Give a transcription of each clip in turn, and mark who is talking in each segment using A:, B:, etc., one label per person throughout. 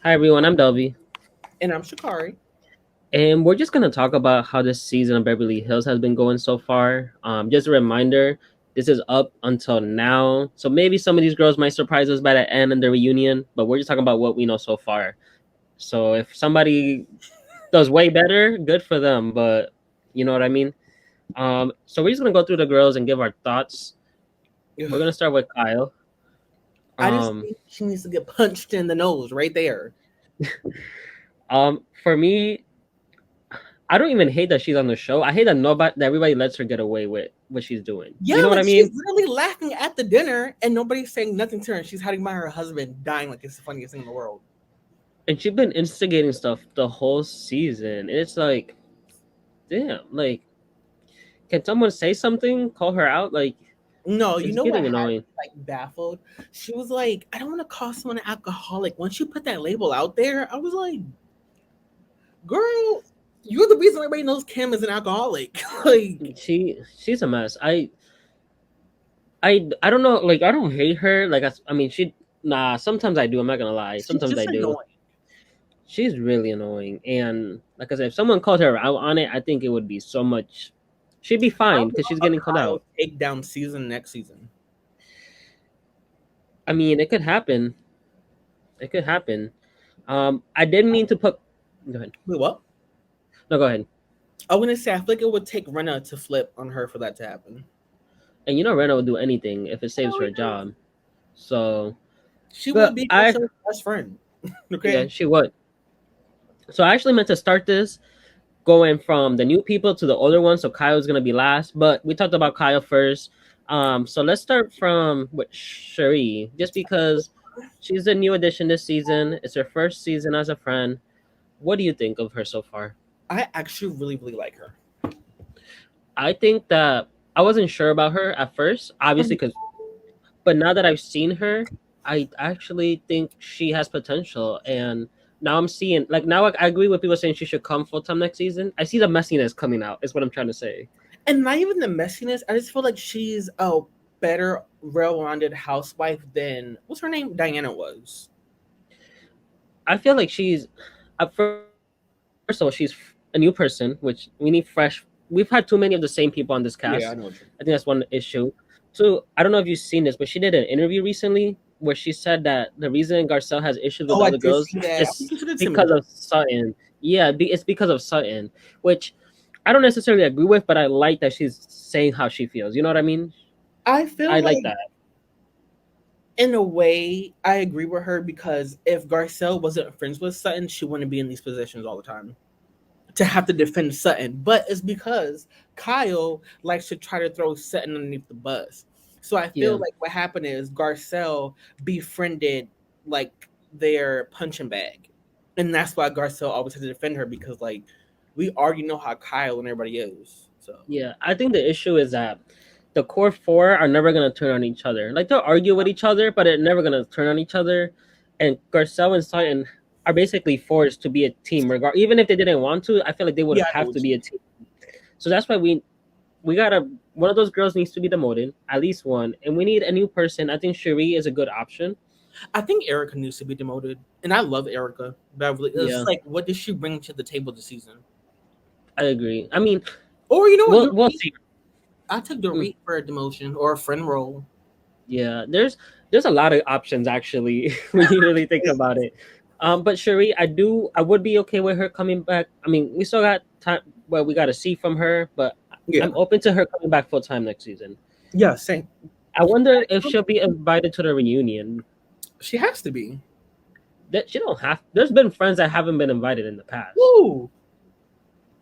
A: Hi everyone, I'm Delby,
B: And I'm Shakari.
A: and we're just gonna talk about how this season of Beverly Hills has been going so far. Just a reminder, this is up until now, so maybe some of these girls might surprise us by the end and the reunion, but we're just talking about what we know so far. So if somebody does way better, good for them, but you know what I mean. So we're just gonna go through the girls and give our thoughts. We're gonna start with Kyle.
B: I just
A: Um,
B: think she needs to get punched in the nose right there.
A: for me, I don't even hate that she's on the show. I hate that everybody lets her get away with what she's doing.
B: Yeah,
A: You know what
B: like
A: I
B: she's
A: mean?
B: literally laughing at the dinner and nobody's saying nothing to her. And she's hiding by her husband dying like it's the funniest thing in the world.
A: And she's been instigating stuff the whole season. It's like, damn, like, can someone say something? Call her out? Like,
B: No, you
A: it's
B: know what
A: getting
B: had
A: annoying.
B: me like baffled? She was like, I don't want to call someone an alcoholic. Once you put that label out there, I was like, girl, you're the reason everybody knows Kim is an alcoholic. Like,
A: She's a mess. I don't know. Like, I don't hate her. Like, I mean, nah. Sometimes I do. I'm not gonna lie.
B: she's
A: Sometimes I
B: just
A: do.
B: annoying.
A: She's really annoying. And like I said, if someone called her out on it, I think it would be so much. She'd be
B: I
A: fine because she's
B: love
A: getting
B: a
A: called
B: Kyle
A: out.
B: takedown season next season.
A: I mean, it could happen. It could happen. I didn't mean to put. Go ahead.
B: Wait, what?
A: No, go ahead.
B: I want to say I feel like it would take Rena to flip on her for that to happen.
A: And you know, Rena will do anything if it saves
B: Oh
A: her
B: yeah,
A: job. So,
B: she will
A: but
B: be
A: I,
B: Garcella's best friend.
A: yeah,
B: Okay.
A: she would. So I actually meant to start this going from the new people to the older ones. So Kyle's gonna be last, but we talked about Kyle first. So let's start from with Cherie, just because she's the new addition this season. It's her first season as a friend. What do you think of her so far?
B: I actually really, really like her.
A: I think that I wasn't sure about her at first, obviously, because but now that I've seen her, I actually think she has potential. And now I'm seeing, like, now I agree with people saying she should come full time next season. I see the messiness coming out, is what I'm trying to say.
B: And not even the messiness. I just feel like she's a better, well-rounded housewife than what's her name? Diana was.
A: I feel like first of all, she's a new person, which we need fresh. We've had too many of the same people on this
B: Yeah, I
A: cast.
B: know what you.
A: I think that's one issue. So I don't know if you've seen this, but she did an interview recently where she said that the reason Garcelle has issues with
B: Oh,
A: the
B: I
A: other
B: did
A: girls
B: see that. I think
A: is
B: you should have sent me
A: because
B: that.
A: of Sutton. Yeah, it's because of Sutton, which I don't necessarily agree with, but I like that she's saying how she feels. You know what I mean?
B: I feel
A: I like
B: like,
A: that.
B: in a way, I agree with her because if Garcelle wasn't friends with Sutton, she wouldn't be in these positions all the time to have to defend Sutton, but it's because Kyle likes to try to throw Sutton underneath the bus. So I feel
A: Yeah,
B: like what happened is Garcelle befriended like their punching bag. And that's why Garcelle always had to defend her because like we already know how Kyle and everybody is. So
A: yeah. I think the issue is that the core four are never gonna turn on each other. Like they'll argue with each other, but they're never gonna turn on each other. And Garcelle and Sutton are basically forced to be a team. Even if they didn't want to, I feel like they would
B: yeah, I know
A: have to
B: what
A: be
B: you
A: a
B: mean.
A: team. So that's why we gotta one of those girls needs to be demoted, at least one, and we need a new person. I think Cherie is a good option.
B: I think Erica needs to be demoted. And I love Erica. Beverly. It's
A: Yeah,
B: like what does she bring to the table this season?
A: I agree. I mean,
B: Or you know what,
A: we'll
B: Dorit?
A: see.
B: I took
A: Mm,
B: Dorit for a demotion or a friend role.
A: yeah, there's a lot of options actually when you really think about it. But Cherie, I would be okay with her coming back. I mean, we still got time. Well, we got to see from her, but
B: Yeah.
A: I'm open to her coming back full time next season.
B: Yeah, same.
A: I wonder if she'll be invited to the reunion.
B: She has to be.
A: That she don't have. There's been friends that haven't been invited in the past.
B: Woo!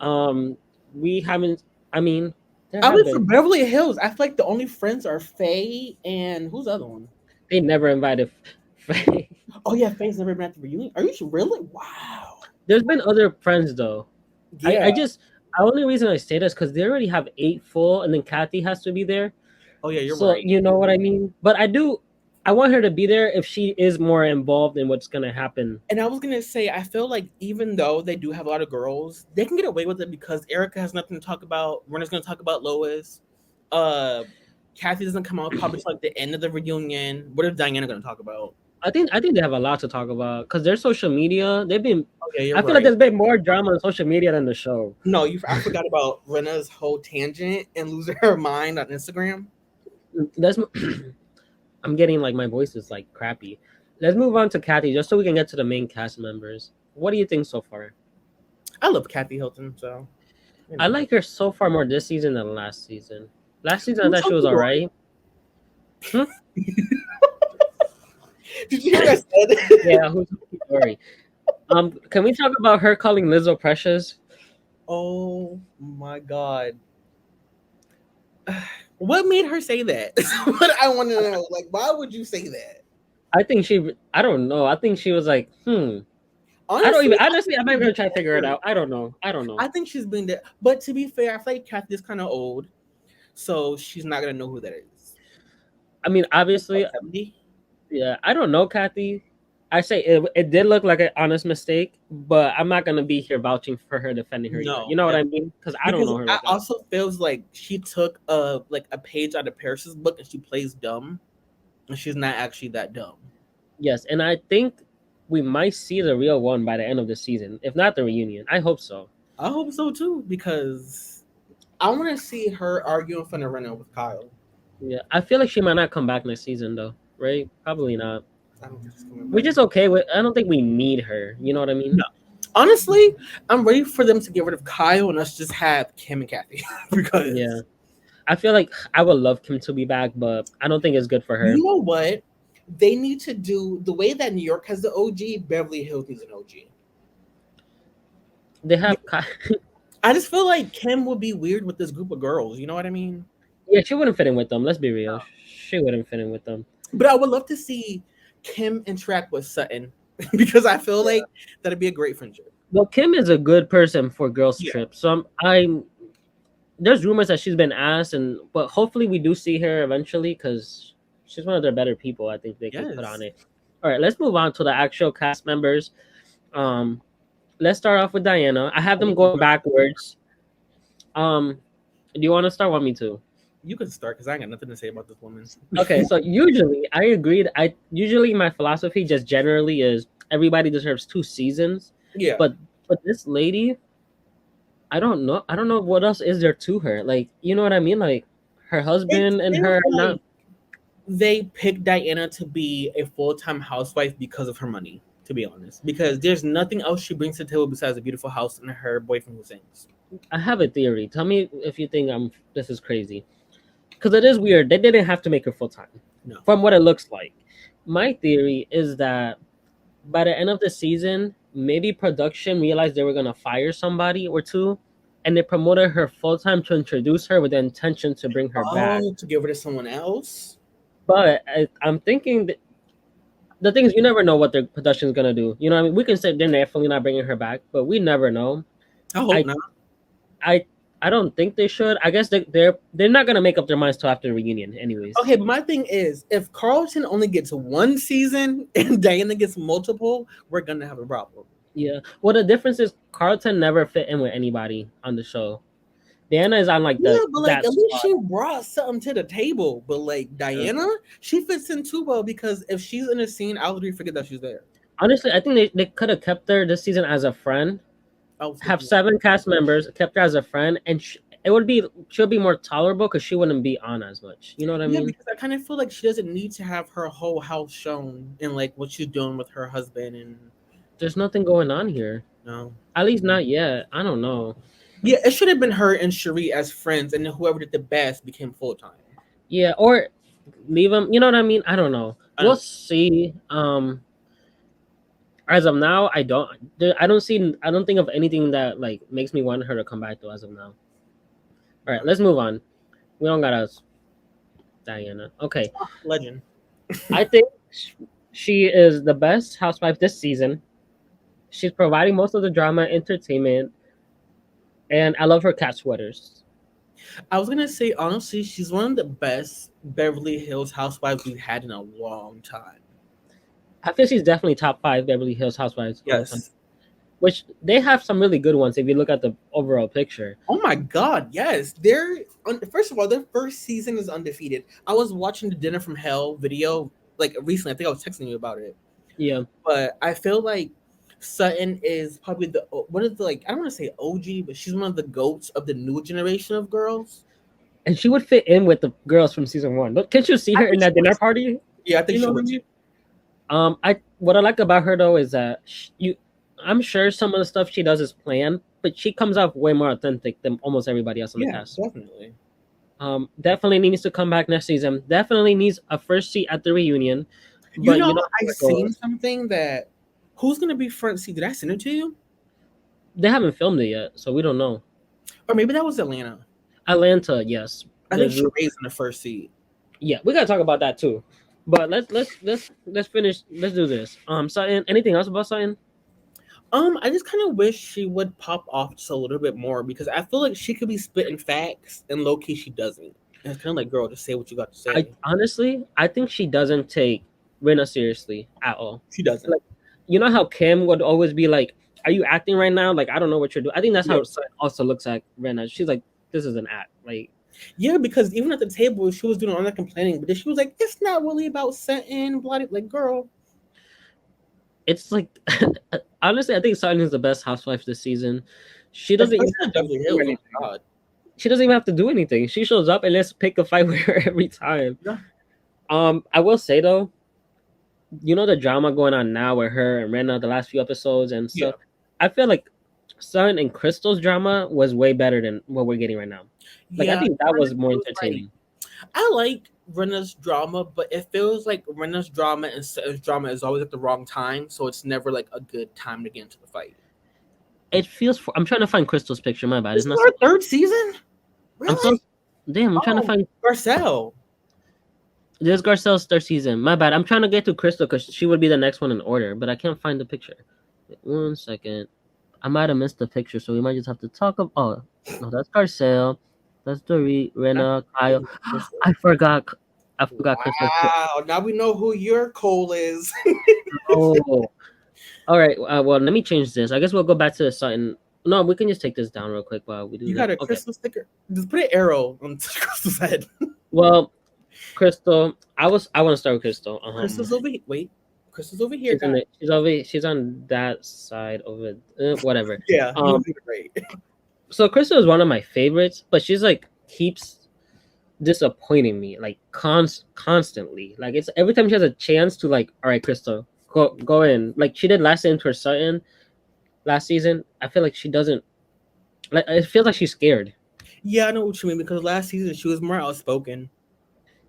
A: Um, we haven't. I mean, there
B: I
A: have
B: went for
A: been.
B: Beverly Hills. I feel like the only friends are Faye and who's the other one?
A: They never invited.
B: Oh yeah, Faye's never been at the reunion. Are you really? Wow.
A: There's been other friends though. I
B: Yeah.
A: just the only reason I say this because they already have eight full, and then Kathy has to be there.
B: Oh yeah, you're
A: So
B: right.
A: you know what I mean. But I do. I want her to be there if she is more involved in what's gonna happen.
B: And I was gonna say, I feel like even though they do have a lot of girls, they can get away with it because Erica has nothing to talk about. Rena's gonna talk about Lois. Uh, Kathy doesn't come out probably till like the end of the reunion. What is Diana gonna talk about?
A: I think they have a lot to talk about because their social media. They've been.
B: Oh yeah, you're
A: I feel like
B: right.
A: there's been more drama on social media than the show.
B: No, I forgot about Rena's whole tangent and losing her mind on Instagram.
A: Let's. I'm getting like my voice is like crappy. Let's move on to Kathy just so we can get to the main cast members. What do you think so far?
B: I love Kathy Hilton, so you
A: I
B: know.
A: like her so far more this season than last season. Last season I
B: Who's
A: thought she was
B: Hunky Dory?
A: alright. Hmm?
B: Did you hear what I said?
A: Yeah, who's Dory? Can we talk about her calling Lizzo precious?
B: Oh my god. What made her say that? What I want to know. Like, why would you say that?
A: I think she. I don't know. I think she was like, hmm. I don't
B: Honestly,
A: even. Honestly, I'm not even trying to figure it out. I don't know. I don't know.
B: I think she's been there. But to be fair, I feel like Kathy's kind of old, so she's not gonna know who that is.
A: I mean, obviously,
B: Like 70?
A: yeah. I don't know, Kathy. I say it did look like an honest mistake, but I'm not gonna be here vouching for her, defending her either. You
B: No,
A: know what I mean? Because I don't
B: because
A: know her
B: I
A: like that.
B: also feels like she took a page out of Paris's book and she plays dumb, and she's not actually that dumb.
A: Yes, and I think we might see the real one by the end of the season, if not the reunion. I hope so.
B: I hope so too, because I want to see her arguing for Narena with Kyle.
A: Yeah, I feel like she might not come back next season though, right? Probably not.
B: I don't think she's coming
A: Which
B: back.
A: is okay with. I don't think we need her. You know what I mean?
B: No. Honestly, I'm ready for them to get rid of Kyle and us just have Kim and Kathy
A: Yeah,
B: because
A: I feel like I would love Kim to be back, but I don't think it's good for her.
B: you know what? They need to do the way that New York has the OG, Beverly Hills needs an OG.
A: They have,
B: I just feel like Kim would be weird with this group of girls. You know what I mean?
A: yeah, she wouldn't fit in with them. Let's be real, she wouldn't fit in with them.
B: But I would love to see Kim interact with Sutton because I feel like that'd be a great friendship.
A: Well, Kim is a good person for girls
B: Yeah.
A: trip, so I'm there's rumors that she's been asked, and but hopefully we do see her eventually because she's one of their better people. I think they could put on
B: Yes.
A: it. All right, let's move on to the actual cast members. Um, let's start off with Diana. I have them going backwards. Do you want to start? Want me to?
B: You can start because I ain't got nothing to say about this woman.
A: Okay, so usually I agreed. I usually my philosophy just generally is everybody deserves 2 seasons,
B: Yeah.
A: but this lady, I don't know. I don't know what else is there to her. Like, you know what I mean? Like her
B: It
A: husband and
B: feels
A: her
B: like
A: not.
B: they picked Diana to be a full-time housewife because of her money, to be honest. Because there's nothing else she brings to the table besides a beautiful house and her boyfriend who sings.
A: I have a theory. Tell me if you think this is crazy. Because it is weird. They didn't have to make her full time.
B: No.
A: From what it looks like. My theory is that by the end of the season, maybe production realized they were gonna fire somebody or two, and they promoted her full time to introduce her with the intention to bring her back.
B: Oh, to give her to someone else?
A: But I'm thinking that the thing is, you never know what their production is gonna do. You know what I mean? We can say they're definitely not bringing her back, but we never know.
B: I hope
A: I
B: not.
A: I I don't think they should. I guess they're not gonna make up their minds till after the reunion, anyways.
B: Okay, but my thing is, if Carlton only gets one season and Diana gets multiple, we're gonna have a problem.
A: Yeah. Well, the difference is Carlton never fit in with anybody on the show. Diana is on like
B: Yeah,
A: the
B: but like
A: that
B: at least
A: spot.
B: she brought something to the table. But like Diana, she fits in too well because if she's in a scene, I'll really forget that she's there.
A: Honestly, I think they could have kept her this season as a friend.
B: I was
A: Have
B: thinking,
A: 7 cast members, kept her as a friend, and she'll be more tolerable because she wouldn't be on as much. You know what I
B: yeah,
A: mean?
B: because I kind of feel like she doesn't need to have her whole house shown and like what she's doing with her husband and
A: There's nothing going on here.
B: no.
A: At least not yet. I don't know.
B: Yeah, it should have been her and Cherie as friends, and then whoever did the best became full time.
A: Yeah, or leave them. You know what I mean? I don't know. We'll see. As of now, I don't. I don't see. I don't think of anything that like makes me want her to come back though. As of now. All right, let's move on. We don't got us, Diana. Okay,
B: Legend.
A: I think she is the best housewife this season. She's providing most of the drama, entertainment, and I love her cat sweaters.
B: I was gonna say honestly, she's one of the best Beverly Hills housewives we've had in a long time.
A: I feel she's definitely top 5 Beverly Hills housewives.
B: Yes.
A: Which they have some really good ones if you look at the overall picture.
B: Oh my God, yes. First of all, their first season is undefeated. I was watching the Dinner from Hell video like recently. I think I was texting you about it,
A: Yeah,
B: but I feel like Sutton is probably the what is the, like I don't want to say OG, but she's one of the goats of the new generation of girls.
A: and she would fit in with the girls from season one. Look, can't you see
B: I
A: her in
B: think she
A: that dinner
B: would.
A: party?
B: Yeah, I think
A: You
B: she
A: know what I
B: would
A: mean?
B: too.
A: I what I like about her though is that I'm sure some of the stuff she does is planned, but she comes off way more authentic than almost everybody else on the
B: Yeah,
A: cast.
B: definitely.
A: Definitely needs to come back next season. Definitely needs a first seat at the reunion.
B: You
A: But you
B: know,
A: know
B: I
A: how it
B: seen
A: goes.
B: something that who's gonna be front seat? Did I send it to you?
A: They haven't filmed it yet, so we don't know.
B: Or maybe that was Atlanta.
A: Atlanta, yes.
B: I think
A: There's
B: Sheree's in the first seat.
A: yeah, we gotta talk about that too. But let's finish. Let's do this. Sutton. Anything else about Sutton?
B: I just kind of wish she would pop off just a little bit more because I feel like she could be spitting facts and low key she doesn't. And it's kind of like, girl, just say what you got to
A: I
B: say.
A: honestly, I think she doesn't take Rena seriously at all.
B: She doesn't.
A: Like, you know how Kim would always be like, "Are you acting right now? Like, I don't know what you're doing." I think that's
B: Yeah.
A: how Sutton also looks at Rena. She's like, "This is an act." Like,
B: Yeah, because even at the table, she was doing all that complaining, but then she was like, "It's not really about setting bloody." Like, girl,
A: it's like honestly, I think Sutton is the best housewife this season. She doesn't even
B: especially in
A: have to
B: Beverly
A: do
B: Hills. Oh my
A: anything.
B: god.
A: She doesn't even have to do anything. She shows up and let's pick a fight with her every time.
B: Yeah.
A: I will say though, you know the drama going on now with her and Rena the last few episodes and
B: Yeah.
A: stuff. I feel like Sun and Crystal's drama was way better than what we're getting right now. Like I
B: Yeah.
A: think that was more
B: It was like
A: entertaining.
B: I like Rena's drama, but it feels like Rena's drama and Sutton's drama is always at the wrong time, so it's never like a good time to get into the fight.
A: It feels. I'm trying to find Crystal's picture. My bad.
B: This
A: It's
B: is
A: not.
B: our third season?
A: I'm so
B: Really?
A: damn. I'm trying to
B: Oh,
A: find.
B: Garcelle.
A: This Garcelle's third season. My bad. I'm trying to get to Crystal because she would be the next one in order, but I can't find the picture. Wait, 1 second. I might have missed the picture, so we might just have to talk about. Oh, no, that's Garcelle. That's Dorit, Rena, Kyle. I forgot. I forgot Crystal.
B: Wow. Now we know who your Cole is.
A: Oh, all right. Well, let me change this. I guess we'll go back to the Sutton. No, we can just take this down real quick while we do
B: You
A: this.
B: got a
A: Okay.
B: crystal sticker. Just put an arrow on Crystal's head.
A: Well, Crystal. I want to start with Crystal.
B: Crystal's over here. Wait. Crystal's over here,
A: She's in
B: guys.
A: the, she's over. She's on that side of it. Whatever.
B: Yeah, you
A: Um.
B: did great.
A: So Crystal is one of my favorites, but she's like keeps disappointing me like constantly. Like it's every time she has a chance to like, all right, Crystal, go in. Like she did last season to her Sutton last season. I feel like she doesn't like. It feels like she's scared.
B: Yeah, I know what you mean because last season she was more outspoken.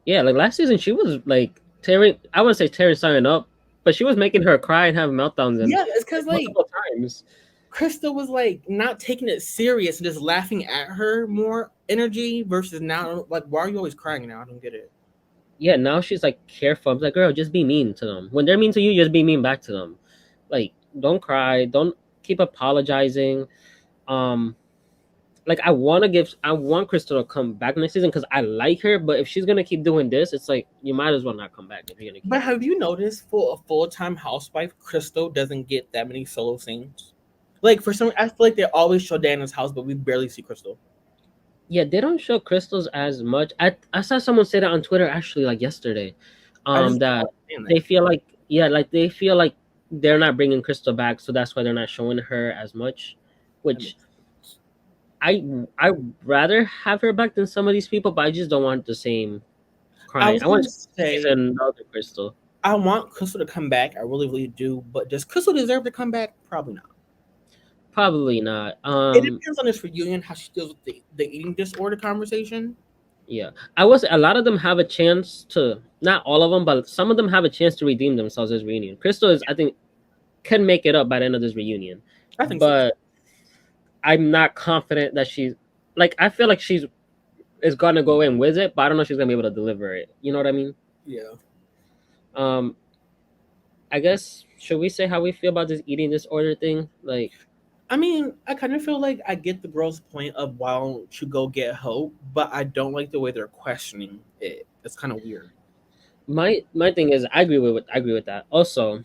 A: Yeah, like last season she was like tearing. I wouldn't say tearing Sutton up, but she was making her cry and have meltdowns and
B: Yeah, it's because like
A: multiple times.
B: Crystal was like not taking it serious and just laughing at her more energy versus now like why are you always crying now? I don't get it.
A: Yeah, now she's like careful. I'm like, girl, just be mean to them. When they're mean to you, just be mean back to them. Like, don't cry. Don't keep apologizing. Um, like I want Crystal to come back next season because I like her. But if she's gonna keep doing this, it's like you might as well not come back if you're gonna keep.
B: But have you noticed for a full-time housewife, Crystal doesn't get that many solo scenes? Like for some I feel like they always show Dana's house, but we barely see Crystal.
A: Yeah, they don't show crystals as much. I saw someone say that on Twitter actually like yesterday.
B: I just don't
A: That
B: understand
A: they
B: that.
A: feel like like they feel like they're not bringing Crystal back, so that's why they're not showing her as much.
B: That
A: Which
B: makes sense.
A: I rather have her back than some of these people, but I just don't want the same
B: I
A: crying.
B: was
A: I want
B: gonna say
A: another Crystal.
B: I want Crystal to come back. I really, really do. But does Crystal deserve to come back? Probably not.
A: Probably not.
B: It depends on this reunion, how she deals with the eating disorder conversation.
A: Yeah, I was. A lot of them have a chance to. Not all of them, but some of them have a chance to redeem themselves as reunion. Crystal is, I think, can make it up by the end of this reunion,
B: I think so too.
A: but I'm not confident that she's like. I feel like she's is gonna go in with it, but I don't know if she's gonna be able to deliver it. You know what I mean?
B: Yeah.
A: Um, I guess should we say how we feel about this eating disorder thing? Like,
B: I mean, I kind of feel like I get the girl's point of why don't you go get help, but I don't like the way they're questioning it. It's kind of weird.
A: my thing is, I agree with that. Also,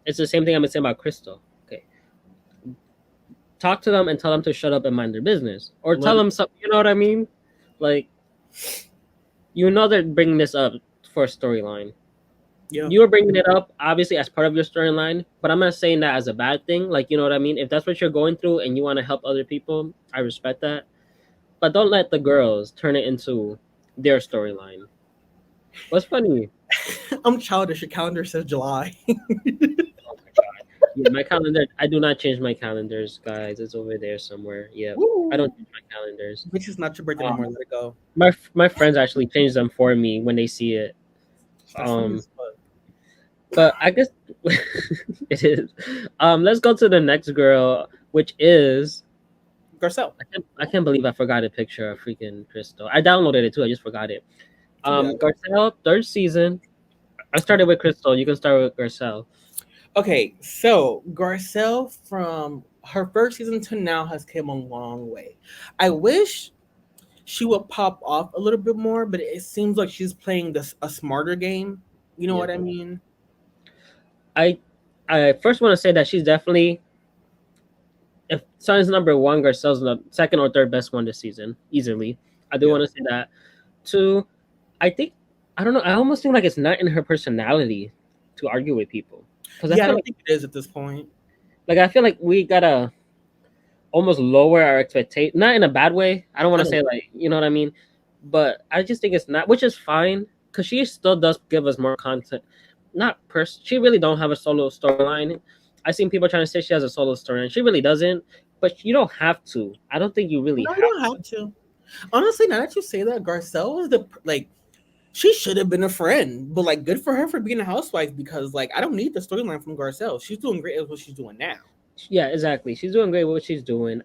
A: it's the same thing I've been saying about Crystal. Okay, talk to them and tell them to shut up and mind their business, or tell them something. You know what I mean? Like, you know they're bringing this up for a storyline.
B: Yeah.
A: You were bringing it up obviously as part of your storyline, but I'm not saying that as a bad thing. Like, you know what I mean? If that's what you're going through and you want to help other people, I respect that. But don't let the girls turn it into their storyline. What's funny?
B: I'm childish. Your calendar says July.
A: Oh my god. Yeah, my calendar. I do not change my calendars, guys. It's over there somewhere. Yeah, I don't
B: Woo!
A: change my calendars.
B: Which is not your birthday
A: Um,
B: anymore. Let it go.
A: my friends actually change them for me when they see it.
B: That's funny
A: Um,
B: as fuck.
A: but I guess it is. Let's go to the next girl, which is
B: Garcelle.
A: I can't believe I forgot a picture of freaking Crystal. I downloaded it too. I just forgot it.
B: Should be alright.
A: Garcelle, third season. I started with Crystal. You can start with Garcelle.
B: Okay, so Garcelle from her first season to now has come a long way. I wish she would pop off a little bit more, but it seems like she's playing this a smarter game. You know
A: Yeah,
B: what I mean?
A: I I first want to say that she's definitely if Sun's number one, Garcelle's the second or third best one this season, easily. I do
B: Yeah.
A: want to say that. Two, I think I don't know. I almost think like it's not in her personality to argue with people because
B: Yeah, I don't think it is at this point.
A: I feel like we gotta almost lower our expectation. Not in a bad way. I don't want
B: I
A: to say
B: don't.
A: like you know what I mean, but I just think it's not, which is fine because she still does give us more content. Not she really don't have a solo storyline. I seen people trying to say she has a solo storyline. She really doesn't, but you don't have to. I don't think you really
B: No, you
A: have
B: don't
A: to.
B: have to. Honestly, now that you say that, Garcelle was the like she should have been a friend, but like good for her for being a housewife because like I don't need the storyline from Garcelle. She's doing great at what she's doing now.
A: Yeah, exactly. She's doing great with what she's doing.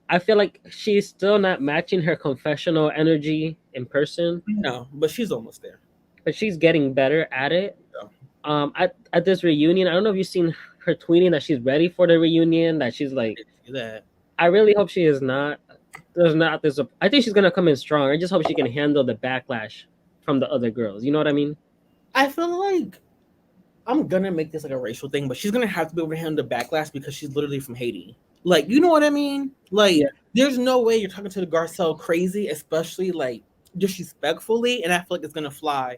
A: I feel like she's still not matching her confessional energy in person,
B: No, but she's almost there.
A: but she's getting better at it.
B: So,
A: At this reunion, I don't know if you've seen her tweeting that she's ready for the reunion. That she's
B: I
A: like,
B: did see that.
A: I really hope she is not. There's not this. I think she's gonna come in strong. I just hope she can handle the backlash from the other girls. You know what I mean?
B: I feel like I'm gonna make this like a racial thing, but she's gonna have to be able to handle the backlash because she's literally from Haiti. Like, you know what I mean?
A: Yeah.
B: Like, there's no way you're talking to the Garcelle crazy, especially like disrespectfully, and I feel like it's gonna fly.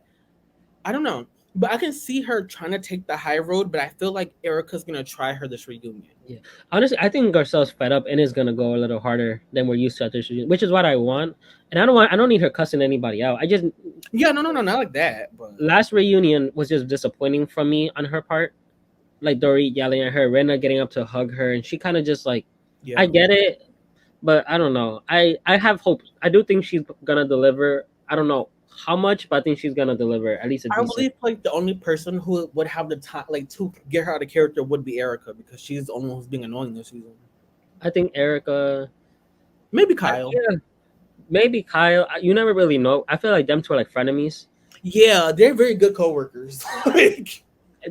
B: I don't know. But I can see her trying to take the high road, but I feel like Erica's gonna try her this reunion.
A: Yeah. Honestly, I think Garcelle's fed up and is gonna go a little harder than we're used to at this reunion, which is what I want. And I don't need her cussing anybody out. I just
B: Yeah, no, not like that. But
A: last reunion was just disappointing from me on her part. Like Dory yelling at her, Rena getting up to hug her, and she kind of just like, I
B: yeah,
A: get it, but I don't know. I have hope. I do think she's gonna deliver. I don't know how much, but I think she's gonna deliver at least a
B: I
A: decent.
B: believe like the only person who would have the time like to get her out of character would be Erica because she's the only one who's being annoying this season.
A: I think Erica.
B: Maybe Kyle.
A: Yeah, maybe Kyle. You never really know. I feel like them two are like frenemies.
B: Yeah, they're very good coworkers. Like,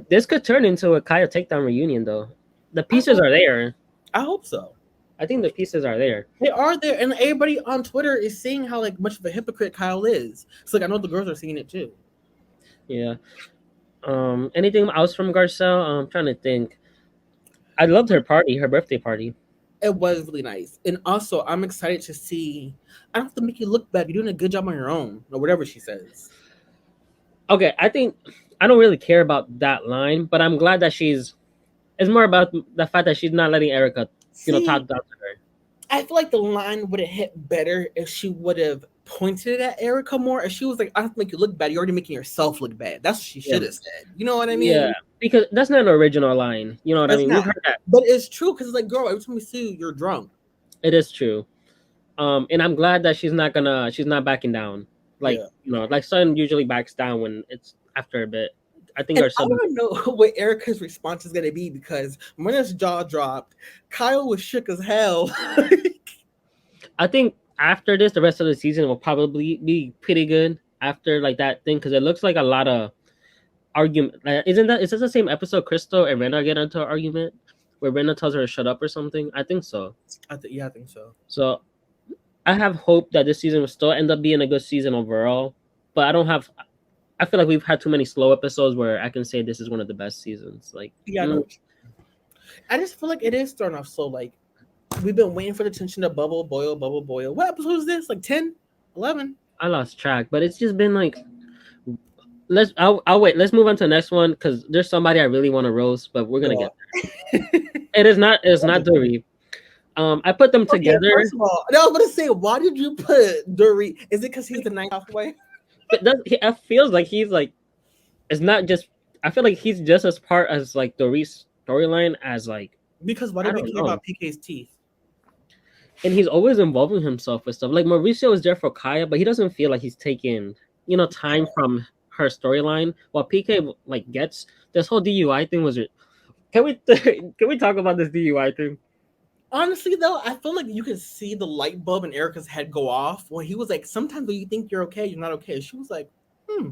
A: This could turn into a Kyle takedown reunion, though. The
B: I
A: pieces
B: hope,
A: are there.
B: I hope so.
A: I think the pieces are there.
B: They are there, and everybody on Twitter is seeing how like much of a hypocrite Kyle is. So like, I know the girls are seeing it too.
A: Yeah. Anything else from Garcelle? I'm trying to think. I loved her party, her birthday party.
B: It was really nice, and also I'm excited to see. I don't have to make you look bad. You're doing a good job on your own, or whatever she says.
A: Okay, I think I don't really care about that line, but I'm glad that she's. It's more about the fact that she's not letting Erica,
B: See,
A: talk down to her.
B: I feel like the line would have hit better if she would have pointed at Erica more. If she was like, "I don't have to make you look bad. You're already making yourself look bad." That's what she
A: Yeah,
B: should have said. You know what I
A: yeah,
B: mean?
A: because that's not an original line. You know what I
B: It's
A: mean? We've
B: not,
A: heard that.
B: but it's true because it's like, girl, every time we see you, you're drunk.
A: It is true. And I'm glad that she's not backing down. Like
B: Yeah.
A: like Sun usually backs down when it's after a bit. I think
B: And
A: our
B: I
A: son.
B: want to know what Erica's response is going to be because when his jaw dropped, Kyle was shook as hell.
A: I think after this, the rest of the season will probably be pretty good after like that thing because it looks like a lot of argument. Is this the same episode? Crystal and Rena get into an argument where Rena tells her to shut up or something. I think so.
B: Yeah, I think so.
A: So I have hope that this season will still end up being a good season overall. But I don't have. I feel like we've had too many slow episodes where I can say this is one of the best seasons. Like,
B: Yeah, I know. I just feel like it is starting off slow. Like, we've been waiting for the tension to bubble, boil, bubble, boil. What episode is this? Like 10, 11?
A: I lost track, but it's just been like I'll wait. Let's move on to the next one because there's somebody I really want to roast, but we're gonna
B: Well,
A: get there. It's not Dory. I put them
B: okay,
A: together.
B: first of all, I was gonna say, why did you put Dory? Is it because he's the ninth halfway?
A: But it feels like he's like it's not just. I feel like he's just as part as like Dory's storyline as like
B: Because why
A: I
B: did we
A: don't
B: care
A: know.
B: about PK's teeth?
A: And he's always involving himself with stuff. Like Mauricio is there for Kaya, but he doesn't feel like he's taking time from her storyline. While PK like gets this whole DUI thing was. Can we can we talk about this DUI thing?
B: Honestly, though, I feel like you could see the light bulb in Erica's head go off when he was like, "Sometimes when you think you're okay, you're not okay." She was like, "Hmm."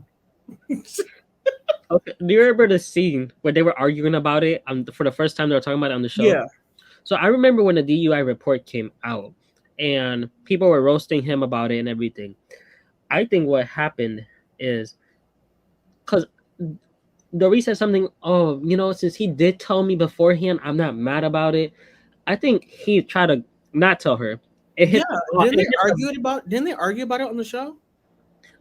A: Okay. Do you remember the scene where they were arguing about it for the first time they were talking about it on the show?
B: Yeah,
A: So I remember when the DUI report came out and people were roasting him about it and everything. I think what happened is because Doris said something, oh, since he did tell me beforehand, I'm not mad about it. I think he tried to not tell her. It
B: yeah.
A: hit the blog.
B: Didn't they argue about it on the show?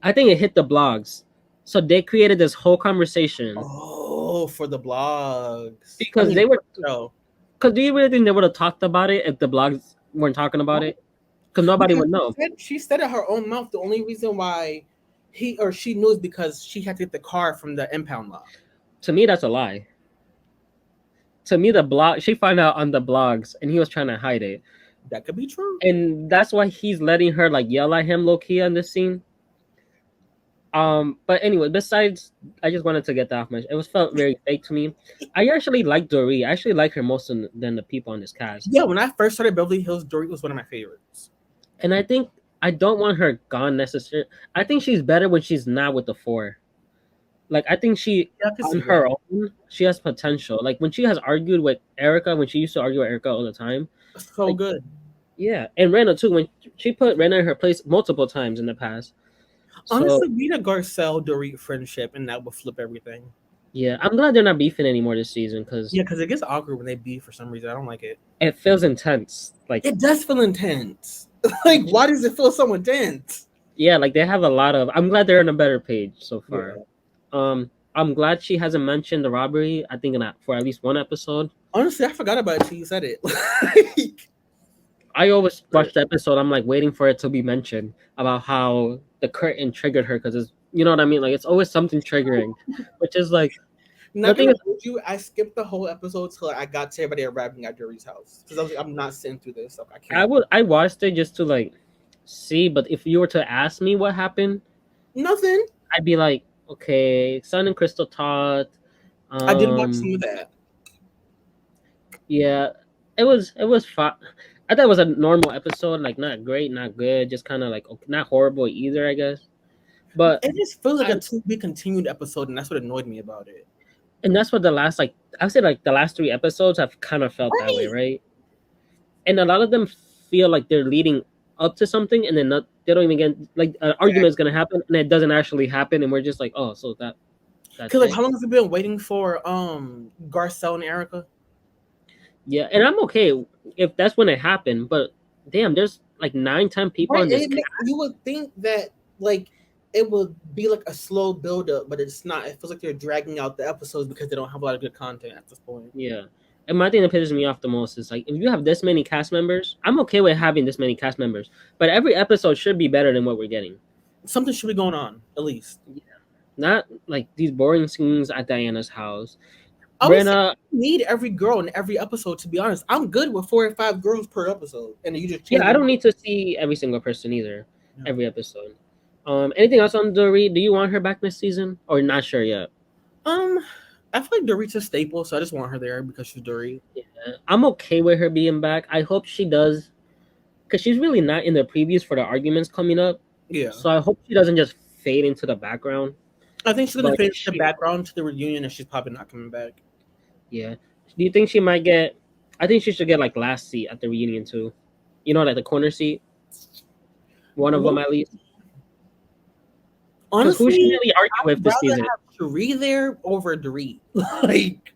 A: I think it hit the blogs. So they created this whole conversation
B: Oh, for the blogs. I
A: because
B: mean,
A: they were.
B: for the show.
A: Because do you really think they would have talked about it if the blogs weren't talking about it? Because nobody
B: Because
A: would know.
B: she said it her own mouth. The only reason why he or she knew is because she had to get the car from the impound lot.
A: To me, that's a lie. To me, the blog she found out on the blogs, and he was trying to hide it,
B: That could be true.
A: and that's why he's letting her like yell at him low key on this scene. But anyway, besides, I just wanted to get that off my. It was felt very fake to me. I actually like Dory. I actually like her most than the people on this cast,
B: Yeah, when I first started Beverly Hills, Dory was one of my favorites.
A: and I think I don't want her gone necessarily. I think she's better when she's not with the four. Like I think she
B: Yeah, I can
A: on
B: see
A: her
B: that.
A: own, she has potential. Like when she has argued with Erica, when she used to argue with Erica all the time.
B: So
A: Like
B: good.
A: yeah, and Rena too. When she put Rena in her place multiple times in the past. So
B: Honestly, Rita Garcelle Dorit friendship, and that would flip everything.
A: yeah, I'm glad they're not beefing anymore this season because
B: Yeah, because it gets awkward when they beef for some reason. I don't like it.
A: it feels intense. Like
B: It does feel intense. Like, why does it feel so intense?
A: yeah, like they have a lot of. I'm glad they're on a better page so far.
B: Yeah.
A: I'm glad she hasn't mentioned the robbery. I think for at least one episode.
B: Honestly, I forgot about it till you said it. Like,
A: I always watch the episode. I'm like waiting for it to be mentioned about how the curtain triggered her because it's you know what I mean. Like it's always something triggering, which is like
B: not
A: nothing.
B: gonna hold you. I skipped the whole episode till I got to everybody arriving at Dory's house because I was like, I'm not sitting through this. Like, I can't.
A: I watched it just to like see, but if you were to ask me what happened,
B: Nothing.
A: I'd be like, okay, Sun and Crystal Todd.
B: I did watch some of that.
A: Yeah, it was fun. I thought it was a normal episode, like not great, not good, just kind of like not horrible either, I guess. But
B: It just feels like
A: I,
B: a to be continued episode, and that's what annoyed me about it.
A: and that's what the last like I would say like the last three episodes have kind of felt that way,
B: Right.
A: right? And a lot of them feel like they're leading up to something, and then they don't even get like an argument is gonna happen, and it doesn't actually happen, and we're just like, oh, so that's
B: Because like,
A: it.
B: how long has it been waiting for Garcelle and Erica?
A: Yeah, and I'm okay if that's when it happened, but damn, there's like 9, 10 people
B: Right.
A: on this.
B: You would think that like it would be like a slow build up, but it's not. It feels like they're dragging out the episodes because they don't have a lot of good content at this point.
A: Yeah. And my thing that pisses me off the most is like if you have this many cast members, I'm okay with having this many cast members, but every episode should be better than what we're getting.
B: Something should be going on at least.
A: Not like these boring scenes at Diana's house.
B: I would say
A: Brenna,
B: you need every girl in every episode. To be honest, I'm good with 4 or 5 girls per episode, and you just change.
A: yeah, I don't need to see every single person either.
B: Yeah.
A: Every episode. Anything else on Dory? Do you want her back next season or not sure yet?
B: I feel like Dorit's a staple, so I just want her there because she's Dorit.
A: Yeah, I'm okay with her being back. I hope she does, because she's really not in the previews for the arguments coming up.
B: Yeah,
A: So I hope she doesn't just fade into the background.
B: I think she's gonna
A: But
B: fade
A: she,
B: the background to the reunion, and she's probably not coming back.
A: yeah. Do you think she might get? I think she should get like last seat at the reunion too. You know, like the corner seat. One of them at least. Because who she
B: Honestly,
A: really argue
B: I
A: with
B: would
A: this
B: rather
A: season?
B: have Cherie there over Dorit. Like,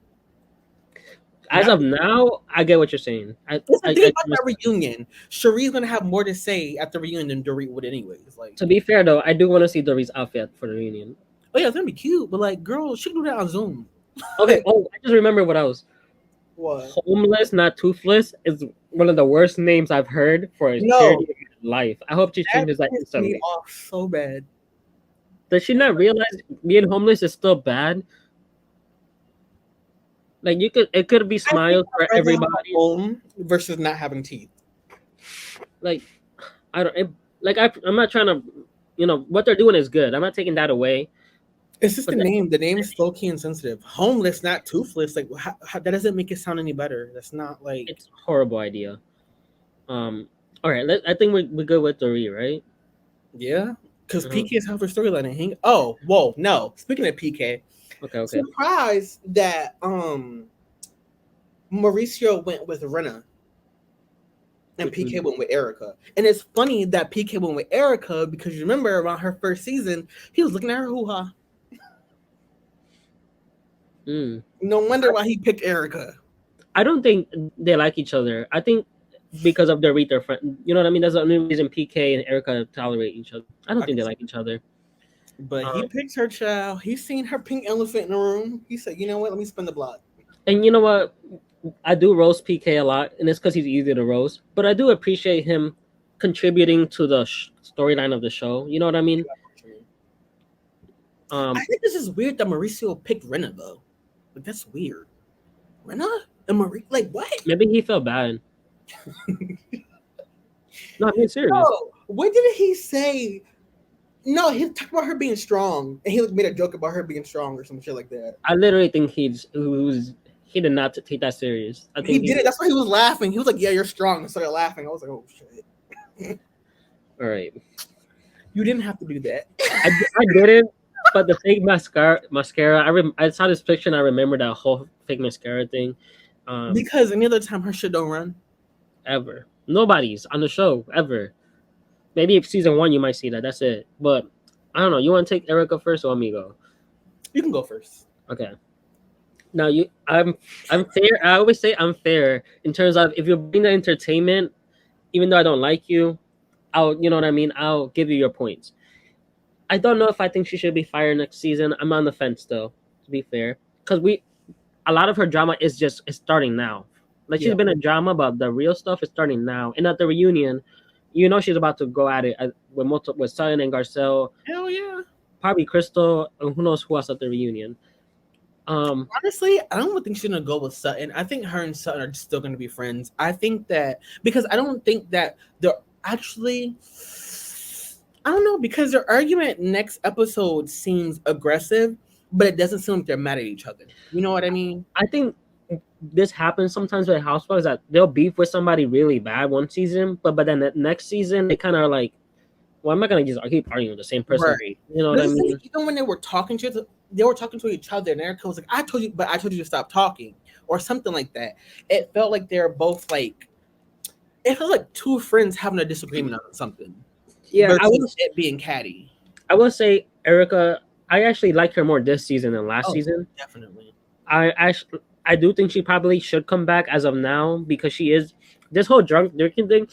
A: As of now, I get what you're saying.
B: it's the thing about that reunion. Cherie's gonna have more to say at the reunion than Dorit would, anyways. Like,
A: to be fair though, I do want to see Dory's outfit for the reunion.
B: Oh yeah, it's gonna be cute, but like, girl, she can do that on Zoom.
A: Okay. Oh, I just remember what else.
B: What?
A: Homeless, not toothless, is one of the worst names I've heard for a
B: No,
A: charity in my life. I hope she
B: that
A: changes that
B: pissed me
A: instantly.
B: off so bad.
A: Does she not realize being homeless is still bad? Like it could be
B: I think
A: smiles for
B: I'd rather have a
A: everybody.
B: home versus not having teeth.
A: Like I don't it, like I'm not trying to, what they're doing is good. I'm not taking that away,
B: It's just the
A: but
B: name. The name is low key insensitive. Homeless, not toothless. Like that doesn't make it sound any better. That's not like
A: it's a horrible idea. All right, I think we're good with Dory, right?
B: yeah. Because
A: Uh,
B: PK is half her storyline. And oh, whoa, no. Speaking of PK,
A: okay, okay.
B: surprised that Mauricio went with Rena and PK
A: Mm-mm.
B: went with Erica. And it's funny that PK went with Erica because you remember around her first season, he was looking at her hoo ha.
A: Mm.
B: No wonder why he picked Erica.
A: I don't think they like each other. I think because of their Rita friend. You know what I mean? That's the only reason PK and Erica tolerate each other. I don't
B: I
A: think
B: can
A: they
B: see.
A: like each other.
B: But he
A: Um,
B: picked her child. He seen her pink elephant in the room. He said, you know what? Let me spin the block.
A: and you know what? I do roast PK a lot, and it's because he's easy to roast. But I do appreciate him contributing to the storyline of the show. You know what I mean?
B: I
A: Um,
B: think this is weird that Mauricio picked Rena though. Like that's weird. Rena and Marie, like what?
A: maybe he felt bad. No, I'm being serious.
B: No, what did he say? No, he talked about her being strong, and he like made a joke about her being strong or some shit like that.
A: I literally think he did not take that serious. I
B: He
A: think
B: did
A: he.
B: it. That's why he was laughing. He was like, "Yeah, you're strong." And started laughing. I was like, "Oh shit,
A: All right.
B: you didn't have to do that."
A: I didn't, but the fake mascara. I saw this picture and I remember that whole fake mascara thing.
B: Because any other time her shit don't run.
A: Ever nobody's on the show ever. Maybe if season one you might see that. That's it. But I don't know. You want to take Erica first or Amigo?
B: You can go first.
A: Okay. Now I'm fair. I always say I'm fair in terms of if you bring the entertainment, even though I don't like you, you know what I mean. I'll give you your points. I don't know if I think she should be fired next season. I'm on the fence though, to be fair, because a lot of her drama is starting now. Like she's
B: Yeah.
A: been in drama, but the real stuff is starting now. And at the reunion, she's about to go at it with Sutton and Garcelle,
B: Hell yeah.
A: probably Crystal, and who knows who else at the reunion. Um,
B: Honestly, I don't think she's gonna go with Sutton. I think her and Sutton are still gonna be friends. I think that because I don't think that they're actually. I don't know because their argument next episode seems aggressive, but it doesn't seem like they're mad at each other. You know what I mean?
A: I think this happens sometimes with Housewives that they'll beef with somebody really bad one season, but then the next season they kind of are like, well, I'm not gonna just keep arguing with the same person.
B: Right.
A: You know
B: But
A: what I
B: it's like
A: mean?
B: even when they were talking to each other, and Erica was like, "I told you, but I told you to stop talking," or something like that. It felt like they're both like it felt like two friends having a disagreement on something
A: Yeah,
B: versus it being catty.
A: I will say Erica. I actually like her more this season than last
B: Oh,
A: season.
B: definitely.
A: I do think she probably should come back as of now because she is this whole drunk drinking thing.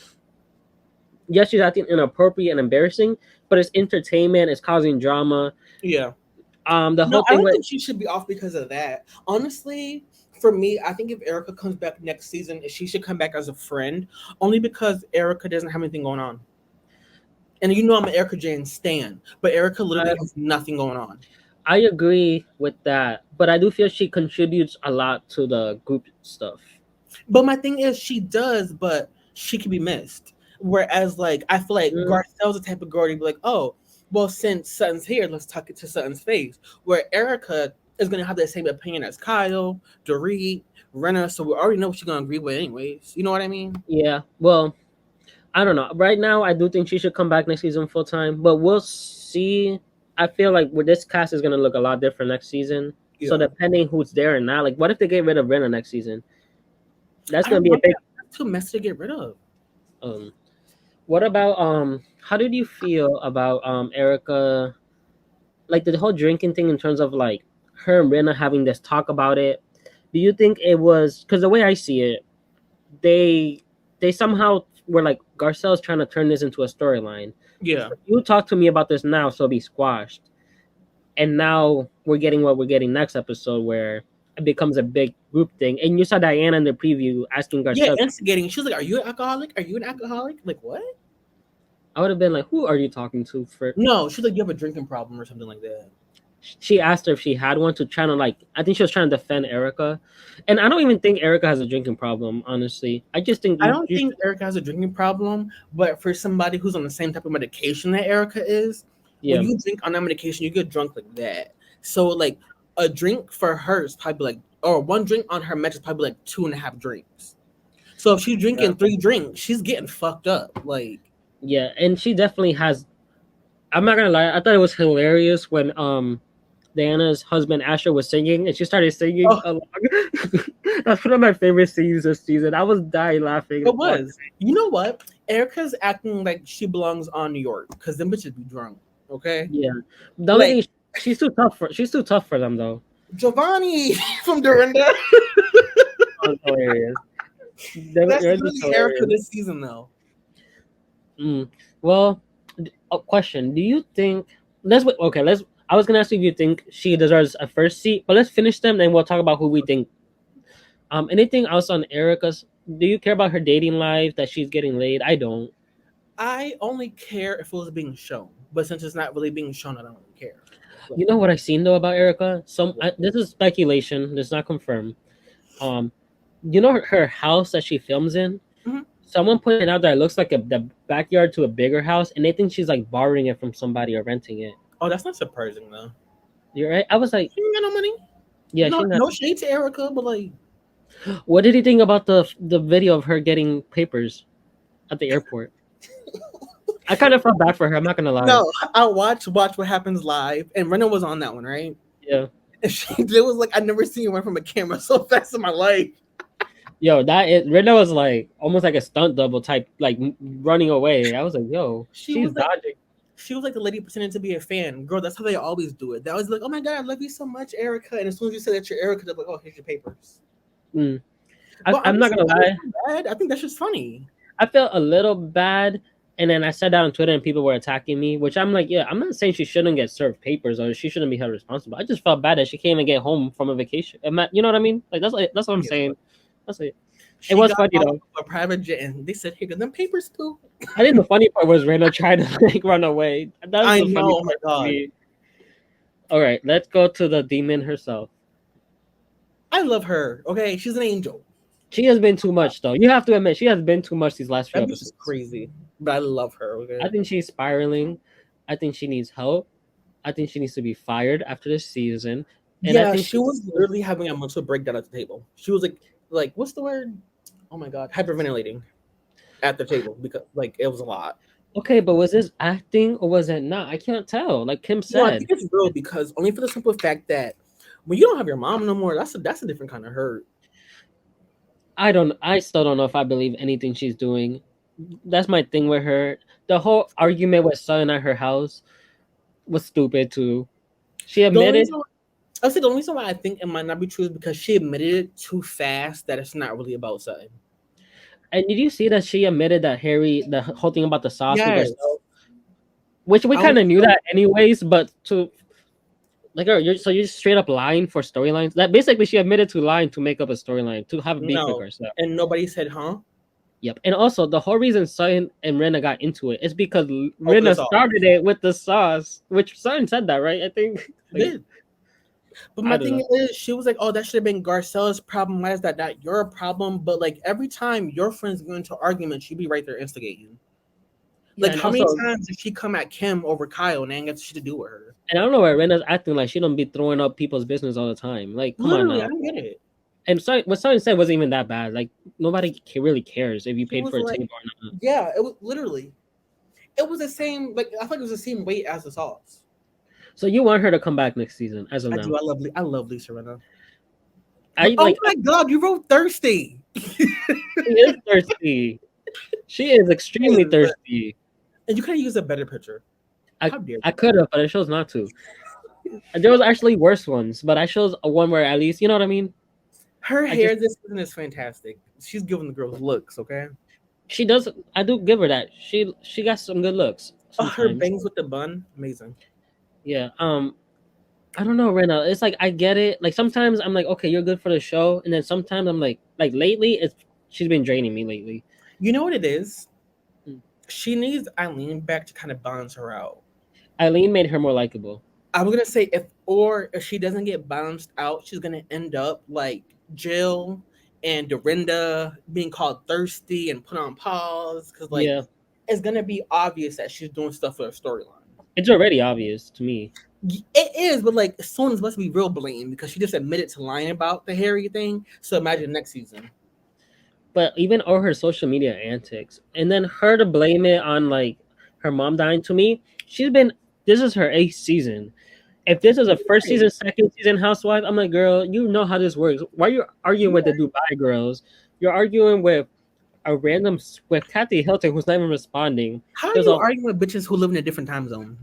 A: Yes, she's acting inappropriate and embarrassing, but it's entertainment. It's causing drama.
B: Yeah.
A: The
B: No,
A: whole
B: I
A: thing
B: don't
A: with
B: think she should be off because of that. Honestly, for me, I think if Erica comes back next season, she should come back as a friend, only because Erica doesn't have anything going on. And you know I'm an Erica Jane stan, but Erica literally has nothing going on.
A: I agree with that, but I do feel she contributes a lot to the group stuff.
B: But my thing is, she does, but she can be missed. Whereas, like, I feel like
A: Mm,
B: Garcelle's the type of girl to be like, oh, well, since Sutton's here, let's talk it to Sutton's face. Where Erica is going to have the same opinion as Kyle, Dorit, Renna, so we already know what she's going to agree with, anyways. You know what I mean?
A: yeah, well, I don't know. Right now, I do think she should come back next season full time, but we'll see. I feel like with this cast is gonna look a lot different next season. So
B: Yeah.
A: depending who's there or not, like what if they get rid of Renna next season? That's
B: I
A: gonna
B: don't
A: be a
B: want
A: big.
B: that. That's too messy to get rid of.
A: Um, what about How did you feel about Erica? Like the whole drinking thing in terms of like her and Renna having this talk about it. Do you think it was because the way I see it, they they somehow were like Garcelle's trying to turn this into a storyline.
B: Yeah.
A: You talk to me about this now, so it'll be squashed. and now we're getting what we're getting next episode, where it becomes a big group thing. And you saw Diana in the preview asking
B: Yeah,
A: Garcelle.
B: instigating. She was like, "Are you an alcoholic? Are you an alcoholic?" Like what?
A: I would have been like, "Who are you talking to?" For
B: No, she's like, "You have a drinking problem or something like that."
A: she asked her if she had one to try to like. I think she was trying to defend Erica, and I don't even think Erica has a drinking problem. Honestly, I just think
B: I
A: you,
B: don't
A: you
B: think Erica has a drinking problem, but for somebody who's on the same type of medication that Erica is, when
A: yeah.
B: you drink on that medication, you get drunk like that. So like a drink for her is probably like, or one drink on her match is probably like 2.5 drinks. So if she's
A: Yeah.
B: drinking 3 drinks, she's getting fucked up. Like,
A: Yeah, and she definitely has. I'm not gonna lie. I thought it was hilarious when Diana's husband Asher was singing, and she started singing
B: oh,
A: along. That's one of my favorite scenes this season. I was dying laughing.
B: it was. You know what? Erica's acting like she belongs on New York because them bitches be drunk. Okay,
A: Yeah, the only
B: like
A: thing she's too tough for them though.
B: Giovanni from Dorinda.
A: That was hilarious.
B: That's
A: They're just
B: really Erica
A: hilarious.
B: this season, though.
A: Mm. Well, a question: do you think? Okay. Let's. I was gonna ask you if you think she deserves a first seat, but let's finish them, then we'll talk about who we think. Anything else on Erica's? Do you care about her dating life, that she's getting laid? I don't.
B: I only care if it was being shown, but since it's not really being shown, I don't really care. Like,
A: You know what I seen though about Erica?
B: what?
A: This is speculation. This is not confirmed. Um, you know her house that she films in.
B: Mhm.
A: Someone pointed out that it looks like the backyard to a bigger house, and they think she's like borrowing it from somebody or renting it.
B: Oh, that's not surprising though.
A: You're right. I was like,
B: She ain't got no money.
A: yeah,
B: No,
A: she's not.
B: no shade to Erica, but like,
A: What did you think about the video of her getting papers at the airport? I kind of felt bad for her. I'm not gonna lie.
B: no, I watch what happens live, and Rena was on that one, right?
A: Yeah.
B: And it was like I never seen one from a camera so fast in my life.
A: Yo, Rina was like almost like a stunt double type, like running away. I was like, yo,
B: She
A: she's
B: was like,
A: dodging.
B: she was like the lady pretending to be a fan. Girl, that's how they always do it. They always like, oh my god, I love you so much, Erica. And as soon as you say that you're Erica, they're like, oh, here's your papers.
A: Mm.
B: But
A: I'm not
B: honestly,
A: gonna
B: I don't
A: lie.
B: feel bad. I think that's just funny.
A: I felt a little bad, and then I said that on Twitter, and people were attacking me. Which I'm like, yeah, I'm not saying she shouldn't get served papers or she shouldn't be held responsible. I just felt bad that she can't even get home from a vacation. You know what I mean? Like that's what I'm
B: Yeah.
A: saying. That's it. It
B: She
A: was
B: got
A: funny
B: off
A: though.
B: a private jet and they said, here go them papers, too.
A: I think the funny part was Rena trying to like run away. That's
B: I
A: the
B: know,
A: funny
B: oh my
A: part to
B: god.
A: me. All right, let's go to the demon herself.
B: I love her. Okay, she's an angel.
A: She has been too much though. You have to admit she has been too much these last few
B: That bitch is
A: episodes.
B: crazy. But I love her,
A: I
B: okay?
A: think she's spiraling. I think she needs help. I think she needs to be fired after this season. And I
B: Yeah,
A: think
B: she
A: she
B: was literally having a mental breakdown at the table. She was like, what's the word? Oh my god, hyperventilating at the table because like it was a lot.
A: okay, but was this acting or was it not? I can't tell. Like Kim
B: No, I
A: said.
B: think it's real because only for the simple fact that when you don't have your mom no more, that's a different kind of hurt.
A: I still don't know if I believe anything she's doing. That's my thing with her. The whole argument with Sun at her house was stupid too. She
B: The only
A: admitted.
B: reason I say the only reason why I think it might not be true is because she admitted it too fast that it's not really about something.
A: And did you see that she admitted that the whole thing about the sauce with
B: Yes.
A: herself, which we
B: I
A: kind
B: was
A: of knew that anyways, but to like, you're straight up lying for storylines. That basically she admitted to lying to make up a storyline to have a beef with
B: no.
A: herself.
B: And nobody said, huh?
A: Yep. And also the whole reason Sun and Rena got into it is because
B: Over the
A: Rena
B: sauce.
A: started it with the sauce, which Sun said that, right? I think.
B: She did. But my
A: I don't
B: thing
A: know.
B: is, she was like, "Oh, that should have been Garcella's problem. Why is that not your problem?" But like every time your friends go into arguments, she'd be right there instigating.
A: Yeah,
B: Like,
A: and
B: how many
A: also,
B: times did she come at Kim over Kyle and ain't got shit to do with her?
A: and I don't know why Rena's acting like she don't be throwing up people's business all the time. Like, come on
B: Literally, I
A: now.
B: don't get it.
A: And what Sun said wasn't even that bad. Like, nobody really cares if you
B: She
A: paid
B: was
A: for a
B: like,
A: table or not.
B: "Yeah, it was literally, it was the same. Like, I thought it was the same weight as the sauce."
A: So you want her to come back next season, as of
B: I
A: now.
B: do. I love Lisa Rinna.
A: I
B: Oh
A: like.
B: my god, you wrote thirsty.
A: She is thirsty. She is extremely thirsty.
B: And you could have used a better picture. How dare
A: I
B: you?
A: could have, but I chose not to. There was actually worse ones, but I chose a one where at least you know what I mean.
B: Her
A: I
B: hair
A: just
B: this season is fantastic. She's giving the girls looks, okay?
A: she does. I do give her that. She got some good looks
B: Oh, her
A: sometimes.
B: bangs with the bun, amazing.
A: Yeah. I don't know, Rena. It's like I get it. Like sometimes I'm like, okay, you're good for the show, and then sometimes I'm like lately, it's she's been draining me lately.
B: You know what it is?
A: Mm.
B: She needs Eileen back to kind of balance her out.
A: Eileen made her more likable.
B: I was gonna say if she doesn't get balanced out, she's gonna end up like Jill and Dorinda being called thirsty and put on pause because like
A: Yeah,
B: it's gonna be obvious that she's doing stuff for her storyline.
A: it's already obvious to me.
B: It is, but like someone's supposed to be real blamed because she just admitted to lying about the Harry thing. So imagine next season.
A: But even all her social media antics, and then her to blame it on like her mom dying to me, she's been. This is her eighth season. If this is a first
B: Right.
A: season, second season housewife, I'm like, girl, you know how this works. Why are you arguing with the
B: Yeah.
A: Dubai girls? You're arguing with a random with Kathy Hilton who's not even responding.
B: How are
A: There's
B: you
A: a
B: arguing with bitches who live in a different time zone?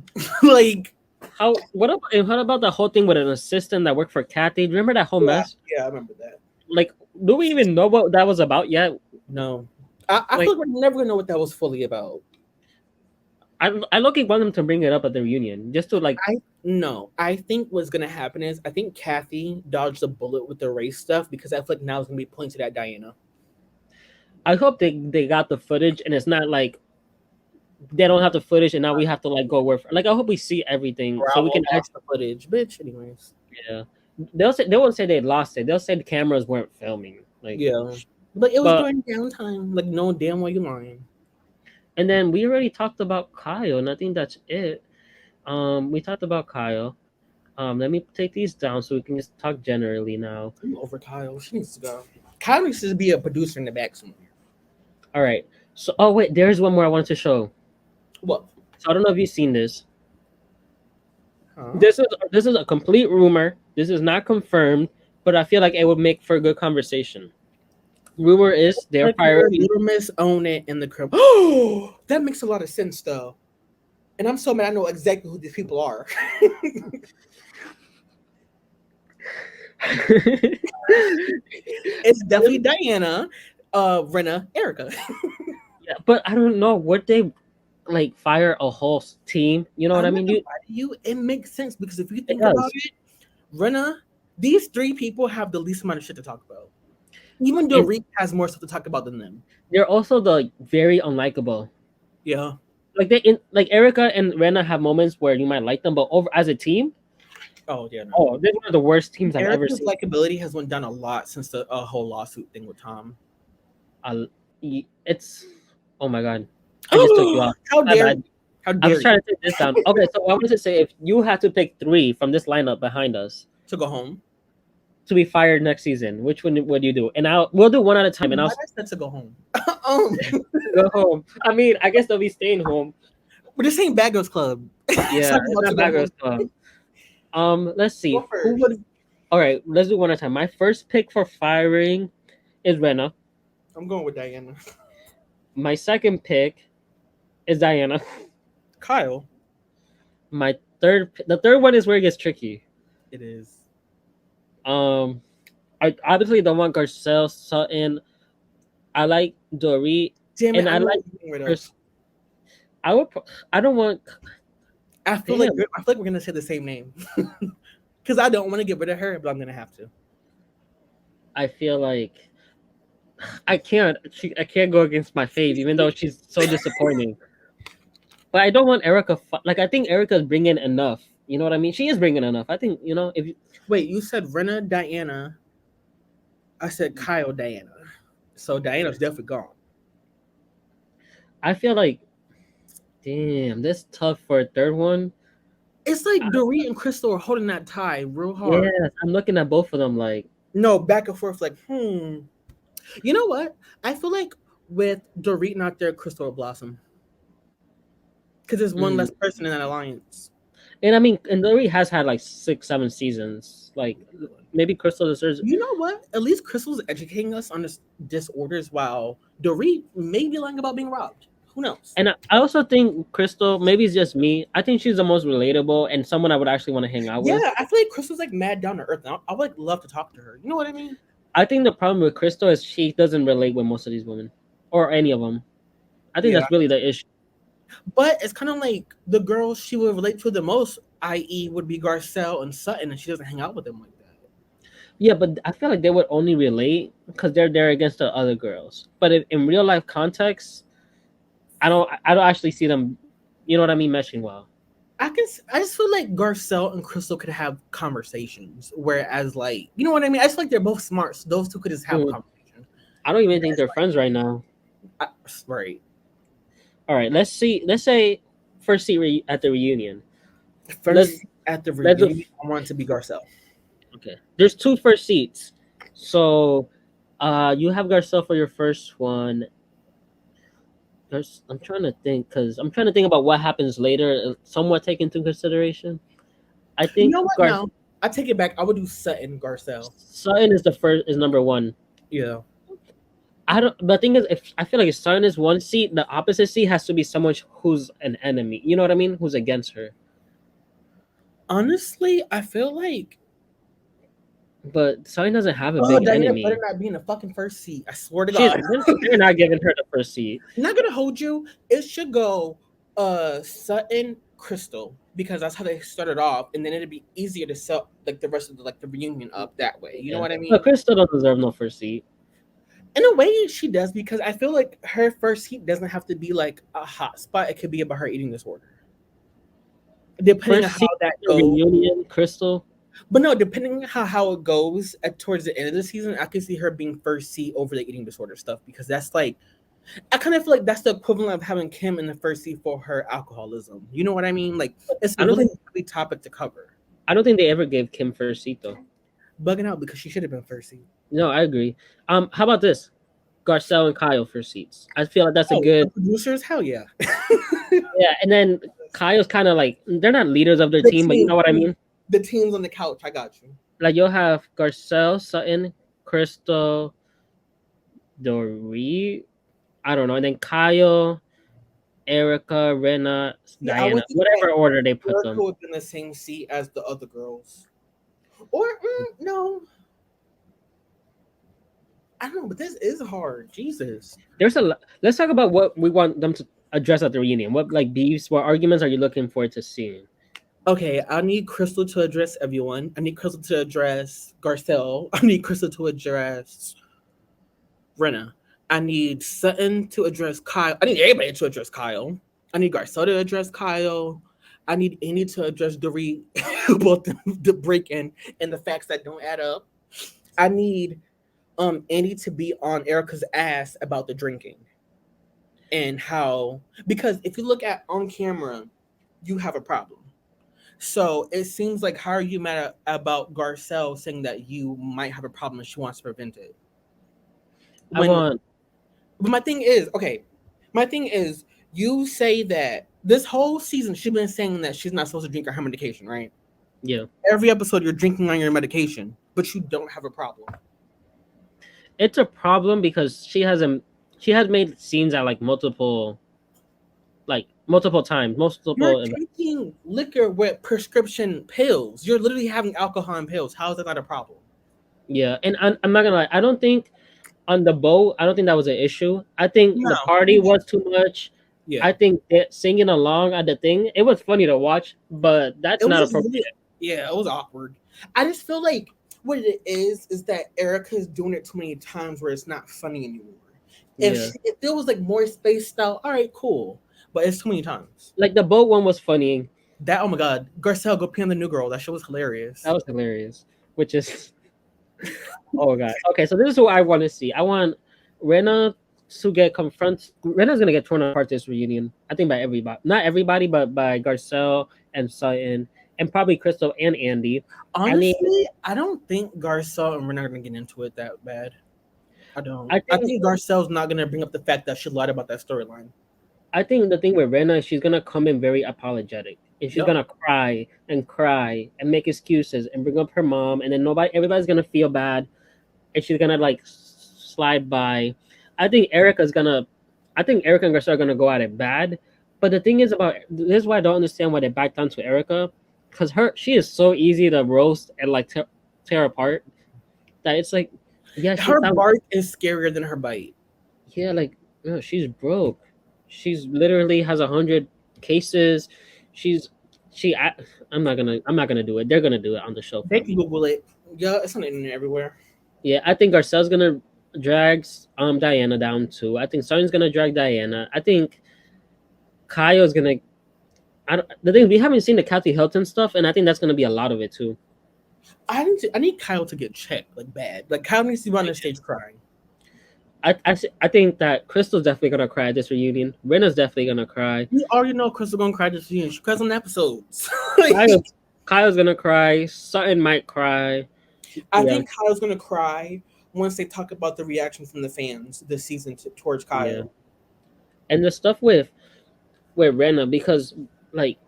B: Like,
A: how what about the whole thing with an assistant that worked for Kathy? Do you remember that whole
B: yeah,
A: mess?
B: yeah, I remember that.
A: Like, do we even know what that was about yet?
B: No, I
A: Like,
B: feel like we're never gonna know what that was fully about.
A: I look at want them to bring it up at the reunion just to like.
B: I no, I think what's gonna happen is I think Kathy dodged a bullet with the race stuff because I feel like now it's gonna be pointed at Diana.
A: I hope they got the footage and it's not like they don't have the footage and now we have to like go with like I hope we see everything so we
B: Bravo
A: can
B: lost
A: actually
B: the footage, bitch. Anyways,
A: yeah. They won't say they lost it. They'll say the cameras weren't filming. Like
B: yeah, but it was
A: but
B: during downtime. Like, no damn well you lying.
A: and then we already talked about Kyle and I think that's it. We talked about Kyle. Let me take these down so we can just talk generally now.
B: I'm over Kyle. She needs to go. Kyle needs to be a producer in the back somewhere.
A: All right. So oh wait, there's one more I wanted to show.
B: What?
A: So I don't know if you've seen this.
B: Huh?
A: This is a complete rumor. This is not confirmed, but I feel like it would make for a good conversation. Rumor is they're
B: Like her
A: firing.
B: Little Miss own it in the crib. Oh, that makes a lot of sense though. And I'm so mad I know exactly who these people are. It's definitely Diana, Rena, Erica.
A: Yeah, but I don't know. Would they like fire a whole team? You know what I
B: I'm not
A: mean?
B: gonna lie to you. It makes sense because if you
A: It
B: think about
A: does.
B: it, Rena, these three people have the least amount of shit to talk about. Even
A: And
B: Dorit has more stuff to talk about than them.
A: they're also the very unlikable.
B: Yeah.
A: Like Erica and Rena have moments where you might like them, but over as a team,
B: Oh yeah, no.
A: oh, they're one of the worst teams I've ever
B: Erica's
A: seen.
B: likability has went down a lot since the whole lawsuit thing with Tom.
A: Uh, it's oh my god, I just took you off.
B: How
A: My
B: dare
A: bad.
B: you? How
A: I
B: dare
A: was
B: you
A: trying to take this down. Okay, so I wanted to say if you had to pick three from this lineup behind us
B: to go home?
A: to be fired next season, which one would you do? And we'll do one at a time, and
B: Why
A: I'll
B: did I said to go home? um,
A: go home. I mean, I guess they'll be staying home.
B: but this ain't Bad Girls Club.
A: Yeah,
B: Talking
A: it's
B: about to
A: not
B: go
A: Bad Girls
B: home.
A: Club. Let's see.
B: Go
A: Who
B: first.
A: would? All right, let's do one at a time. My first pick for firing is Rena.
B: I'm going with Diana.
A: My second pick is Diana.
B: Kyle.
A: The third one is where it gets tricky.
B: It is.
A: Um, I obviously don't want Garcelle, Sutton. I like Dorit,
B: Damn it!
A: and
B: I
A: I
B: know
A: like.
B: what you're getting rid of.
A: Chris- I would. I don't want. Damn.
B: I feel like we're gonna say the same name because I don't want to get rid of her, but I'm gonna have to.
A: I feel like I can't. I can't go against my fave, even though she's so disappointing. But I don't want Erica. Like I think Erica's bringing enough. You know what I mean? She is bringing enough. I think if
B: Wait, you said Rena, Diana. I said Kyle, Diana. So Diana's definitely gone.
A: I feel like, damn, this tough for a third one.
B: It's like Dorit and Crystal are holding that tie real hard.
A: Yes, I'm looking at both of them like,
B: No, back and forth, like, You know what? I feel like with Dorit not there, Crystal will blossom. Because there's one
A: mm.
B: less person in that alliance.
A: And I mean, and Dorit has had like 6, 7 seasons. Like maybe Crystal deserves.
B: You know what? At least Crystal's educating us on this disorders while Dorit may be lying about being robbed. Who knows?
A: And I also think Crystal, maybe it's just me. I think she's the most relatable and someone I would actually want to hang out
B: Yeah,
A: with.
B: I feel like Crystal's like mad down to earth. I would like love to talk to her. You know what I mean?
A: I think the problem with Crystal is she doesn't relate with most of these women or any of them. I think
B: Yeah.
A: that's really the issue.
B: But it's kind of like the girls she would relate to the most i.e., would be Garcelle and Sutton, and she doesn't hang out with them like that.
A: Yeah, but I feel like they would only relate because they're there against the other girls. But if, in real life context, I don't actually see them. You know what I mean? Meshing well.
B: I just feel like Garcelle and Crystal could have conversations, whereas like you know what I mean. I just feel like they're both smart, so those two could just have a
A: Mm,
B: conversation.
A: I don't even think
B: Whereas
A: they're friends right now.
B: I, right,
A: All right, let's see. Let's say first seat at the reunion. Let's
B: first at the
A: let's do,
B: reunion, I want it to be Garcelle.
A: okay. There's two first seats, so you have Garcelle for your first one. I'm trying to think because I'm trying to think about what happens later. Somewhat take into consideration. I
B: You
A: think
B: know what? No, I take it back. I would do Sutton Garcelle.
A: Sutton is the first is number one.
B: Yeah.
A: I don't. The thing is, if I feel like if Sutton is one seat, the opposite seat has to be someone who's an enemy. You know what I mean? Who's against her.
B: Honestly, I feel like
A: But Sutton doesn't have a big
B: Diana better
A: enemy.
B: not be in the fucking first seat. I swear to
A: She's
B: God.
A: they're not giving her the first seat.
B: I'm not gonna hold you. It should go Sutton Crystal because that's how they started off, and then it'd be easier to set like the rest of the reunion up that way. You know
A: Yeah,
B: what I
A: but
B: mean?
A: Chris still don't deserve no first seat.
B: In a way, she does because I feel like her first seat doesn't have to be like a hot spot. It could be about her eating disorder, depending on
A: First
B: how
A: seat
B: that
A: at the
B: goes.
A: reunion, Crystal.
B: But no, depending on how it goes towards the end of the season, I could see her being first seat over the eating disorder stuff because that's like I kind of feel like that's the equivalent of having Kim in the first seat for her alcoholism. You know what I mean? Like it's a
A: I don't
B: really
A: think
B: heavy topic to cover.
A: I don't think they ever gave Kim first seat though.
B: Bugging out because she should have been first seat.
A: No, I agree. How about this? Garcelle and Kyle first seats. I feel like that's a
B: Oh, the
A: good.
B: producers, hell yeah.
A: Yeah, and then Kyle's kind of like they're not leaders of their
B: the
A: team, but you
B: team,
A: know what I mean.
B: the teams on the couch. I got you.
A: Like you'll have Garcelle, Sutton, Crystal, Dory. I don't know, and then Kyle, Erica, Rena,
B: Yeah, I
A: Diana,
B: would think that
A: whatever order they put
B: Erica
A: them.
B: would be in the same seat as the other girls. Or no, I don't know, but this is hard. Jesus.
A: There's a. Let's talk about what we want them to address at the reunion. What like beefs, what arguments are you looking forward to seeing?
B: Okay, I need Crystal to address everyone. I need Crystal to address Garcelle. I need Crystal to address Renna. I need Sutton to address Kyle. I need everybody to address Kyle. I need Garcelle to address Kyle. I need Andy to address Dorit about the break in and the facts that don't add up. I need Andy to be on Erica's ass about the drinking and how because if you look at on camera, you have a problem. So it seems like how are you mad about Garcelle saying that you might have a problem and she wants to prevent it?
A: I
B: When
A: want.
B: but my thing is, okay, my thing is you say that this whole season she's been saying that she's not supposed to drink her medication, right?
A: Yeah,
B: Every episode you're drinking on your medication, but you don't have a problem.
A: it's a problem because she hasn't. She has made scenes at like multiple times,
B: You're
A: multiple events.
B: taking liquor with prescription pills. You're literally having alcohol and pills. How is that not a problem?
A: Yeah, and I'm not gonna lie. I don't think on the boat. I don't think that was an issue. I think the
B: No.
A: party was too much.
B: Yeah.
A: I think that singing along at the thing, it was funny to watch, but that's
B: It
A: not
B: was really,
A: appropriate.
B: yeah, it was awkward. I just feel like what it is that Erica's doing it too many times where it's not funny anymore.
A: Yeah,
B: If there was like more spaced out, all right, cool. But it's too many times.
A: like the boat one was funny.
B: That oh my god, Garcelle go pee on the new girl. That shit was hilarious.
A: That was hilarious. Which is oh god. Okay, so this is what I want to see. I want Rena to get confronted. Rena's gonna get torn apart this reunion. I think by everybody, not everybody, but by Garcelle and Sutton, and probably Crystal and Andy.
B: Honestly, I don't think Garcelle and we're not gonna get into it that bad. I don't.
A: I
B: I
A: think
B: think Garcelle's not gonna bring up the fact that she lied about that storyline.
A: I think the thing with Rena, she's gonna come in very apologetic, and she's
B: Yep.
A: gonna cry and make excuses and bring up her mom, and then everybody's gonna feel bad, and she's gonna like slide by. I think I think Erica and Garcelle are gonna go at it bad, but the thing is about this is why I don't understand why they backed down to Erica, because she is so easy to roast and like tear apart that it's like yeah
B: Her bark is scarier than her bite.
A: yeah like she's broke. She's literally has 100 cases. She's I'm not gonna do it. They're gonna do it on the show
B: They
A: for
B: can
A: me.
B: Google it. Yeah, it's on the internet everywhere.
A: Yeah, I think Garcelle's gonna drag Diana down too. I think Sonya's gonna drag Diana. I think Kayo's gonna. The thing we haven't seen the Kathy Hilton stuff, and I think that's gonna be a lot of it too.
B: I need Kyle to get checked like bad. Like Kyle needs to be on the stage crying.
A: I think that Crystal's definitely gonna cry at this reunion. Rena's definitely gonna cry.
B: We already know Crystal gonna cry this year. She cries on episodes. Like,
A: Kyle's gonna cry. Sutton might cry.
B: I
A: Yeah,
B: think Kyle's gonna cry once they talk about the reaction from the fans this season towards
A: yeah.
B: Kyle.
A: And the stuff with Rena, because like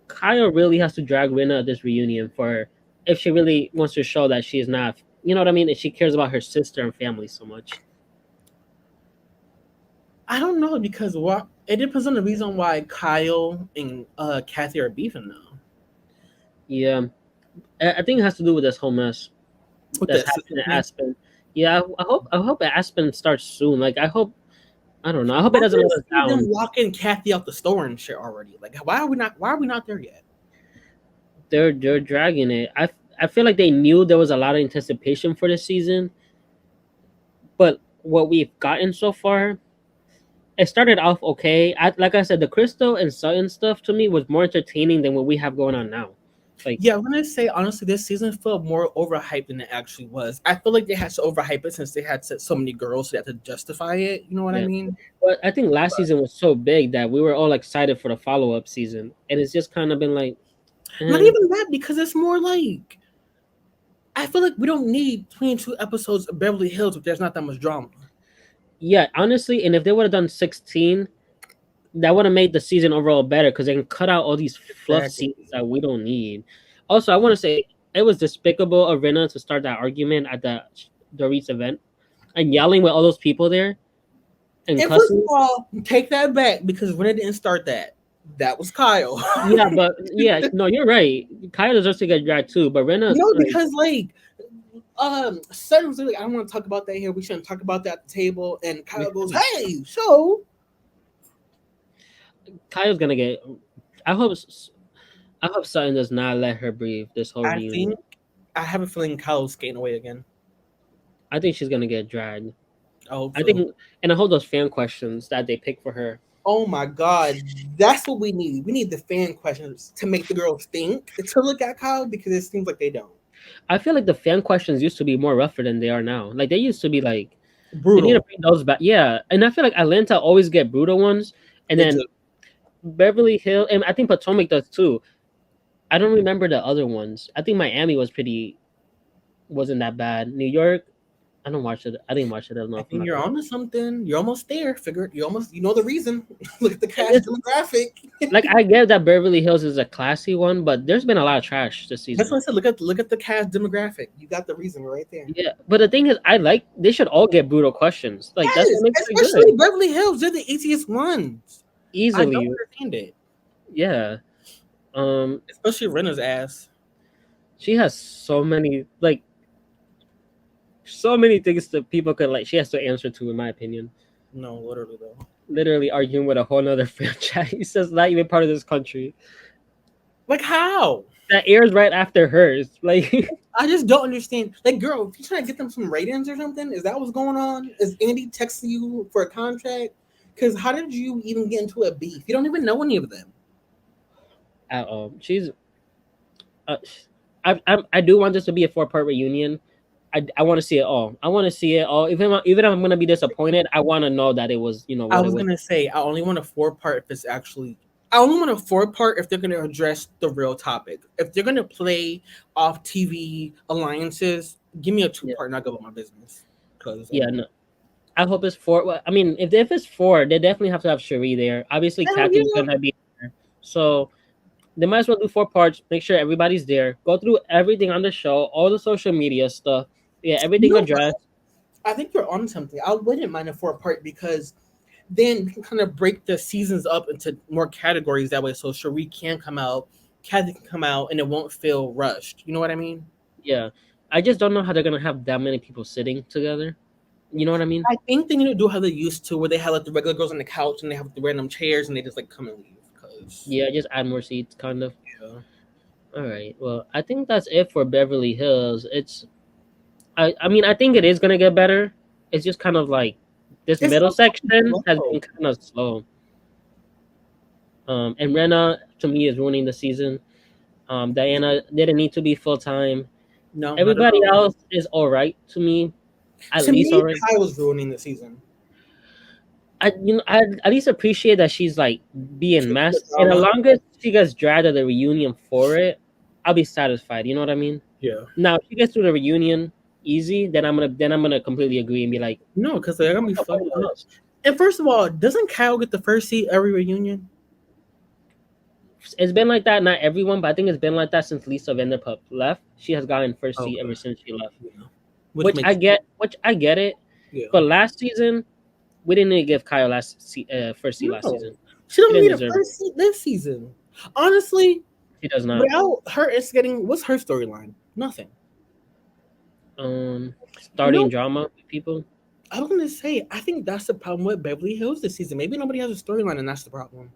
A: Kyle really has to drag Rena at this reunion for if she really wants to show that she is not, you know what I mean, if she cares about her sister and family so much.
B: I don't know because what it depends on the reason why Kyle and Kathy are beefing now.
A: Yeah, I think it has to do with this whole mess
B: With
A: that's
B: the
A: happening
B: assistant
A: at Aspen. Yeah, I hope Aspen starts soon. Like I don't know. I hope it
B: I
A: doesn't
B: can
A: let us
B: see them
A: down.
B: walking Kathy out the store and shit already. Like why are we not there yet?
A: They're dragging it. I feel like they knew there was a lot of anticipation for this season, but what we've gotten so far, it started off okay. Like I said, the Crystal and Sutton stuff to me was more entertaining than what we have going on now. Like,
B: Yeah, I'm gonna say honestly, this season felt more overhyped than it actually was. I feel like they had to overhype it since they had so many girls, so they had to justify it. You know what I
A: yeah.
B: mean?
A: But I think last season was so big that we were all excited for the follow up season, and it's just kind of been like,
B: Not
A: eh.
B: even that because it's more like I feel like we don't need 22 episodes of Beverly Hills if there's not that much drama.
A: Yeah, honestly. And if they would have done 16, that would have made the season overall better because they can cut out all these fluff
B: Exactly.
A: scenes that we don't need. Also, I want to say it was despicable of Rena to start that argument at the Dorit's event and yelling with all those people there and
B: And first of
A: cussing.
B: all, take that back because Renee didn't start that. That was Kyle.
A: Yeah, but yeah, no, you're right. Kyle deserves to get dragged too, but Rena,
B: No,
A: like,
B: because like Sutton was like, I don't want to talk about that here. We shouldn't talk about that at the table. And Kyle goes, hey, so
A: Kyle's gonna get. I hope. I hope Sutton does not let her breathe this whole
B: I
A: reunion.
B: think I have a feeling Kyle's skating away again.
A: I think she's gonna get dragged.
B: I hope
A: I
B: so.
A: think, and I hope those fan questions that they pick for her.
B: Oh my god, that's what we need. We need the fan questions to make the girls think to look at Kyle because it seems like they don't.
A: I feel like the fan questions used to be more rougher than they are now. Like they used to be like they need to
B: Brutal.
A: bring those back. Yeah, and I feel like Atlanta always get brutal ones, and
B: They
A: then
B: do.
A: Beverly Hill, and I think Potomac does too. I don't remember the other ones. I think Miami wasn't that bad. New York, I don't watch it. I didn't watch it
B: I
A: enough. I'm
B: think
A: not
B: you're
A: gonna lie.
B: onto something. You're almost there. Figure you know the reason. Look at the
A: And
B: cast demographic.
A: like I get that Beverly Hills is a classy one, but there's been a lot of trash this
B: That's
A: season.
B: what I said. Look at the cast demographic. You got the reason right there.
A: Yeah, but the thing is, I like they should all get brutal questions. Like that's
B: Yes,
A: what makes it
B: especially
A: good.
B: Beverly Hills. They're the easiest ones. I don't
A: Easily,
B: understand it.
A: yeah. Um,
B: Especially Renner's ass.
A: she has so many things that people could like. She has to answer to, in my opinion.
B: No, literally though.
A: Literally arguing with a whole nother franchise that's not even part of this country.
B: Like how?
A: That airs right after hers. Like,
B: I just don't understand. Like, girl, if you trying to get them some ratings or something, is that what's going on? Is Andy texting you for a contract? Because how did you even get into a beef? You don't even know any of them.
A: at all. She's. Uh, I do want this to be a 4-part reunion. I want to see it all. I want to see it all. Even if I'm gonna be disappointed, I want to know that it was
B: I
A: what it
B: was
A: was.
B: gonna say I only want a 4-part if it's actually. I only want a 4-part if they're gonna address the real topic. If they're gonna play off TV alliances, give me a
A: Yeah,
B: 2-part and I'll go about my business. Because
A: yeah. No, I hope it's 4. Well, I mean, if it's 4, they definitely have to have Cherie there. Obviously,
B: hell
A: Kathy's
B: yeah,
A: gonna be there, so they might as well do 4 parts. Make sure everybody's there. Go through everything on the show, all the social media stuff. Yeah,
B: you
A: everything
B: know what?
A: addressed.
B: I think you're on something. I wouldn't mind a 4-part because then we can kind of break the seasons up into more categories that way. So Cherie can come out, Kathy can come out, and it won't feel rushed. You know what I mean?
A: Yeah, I just don't know how they're gonna have that many people sitting together. You know what I mean?
B: I think they need to do how they used to, where they have like the regular girls on the couch and they have the random chairs and they just like come and leave. Because
A: Yeah, just add more seats, kind of. All right. Well, I think that's it for Beverly Hills. I mean, I think it is gonna get better. It's just kind of like this
B: It's
A: middle
B: also
A: section has
B: slow.
A: been kind of slow. And Rena to me is ruining the season. Diana didn't need to be full time.
B: No, not at
A: Everybody
B: all.
A: else is all right to me, at
B: To
A: least
B: me,
A: all right.
B: Kai was ruining the season.
A: I at least appreciate that she's like being
B: Keeping the
A: masked, and as
B: drama.
A: long as she gets dragged at the reunion for it, I'll be satisfied. You know what I mean?
B: Yeah.
A: Now, if she gets through the reunion easy, then I'm gonna completely agree and be like,
B: No, because they're gonna
A: what
B: be
A: the fuck
B: fucked
A: is
B: up.
A: this?
B: And first of all, doesn't Kyle get the first seat every reunion?
A: It's been like that. Not everyone, but I think it's been like that since Lisa Vanderpump left. She has gotten first seat
B: Okay.
A: ever since she left,
B: Yeah. Which makes
A: which I get it.
B: yeah.
A: But last season, we didn't even give Kyle first seat last
B: No.
A: season.
B: She
A: She
B: doesn't
A: didn't
B: need a
A: deserve it.
B: first seat this season. Honestly,
A: She does not.
B: without her instigating, what's her storyline? Nothing. You
A: Starting
B: know,
A: drama with people.
B: I was gonna say, I think that's the problem with Beverly Hills this season. Maybe nobody has a storyline, and that's the problem.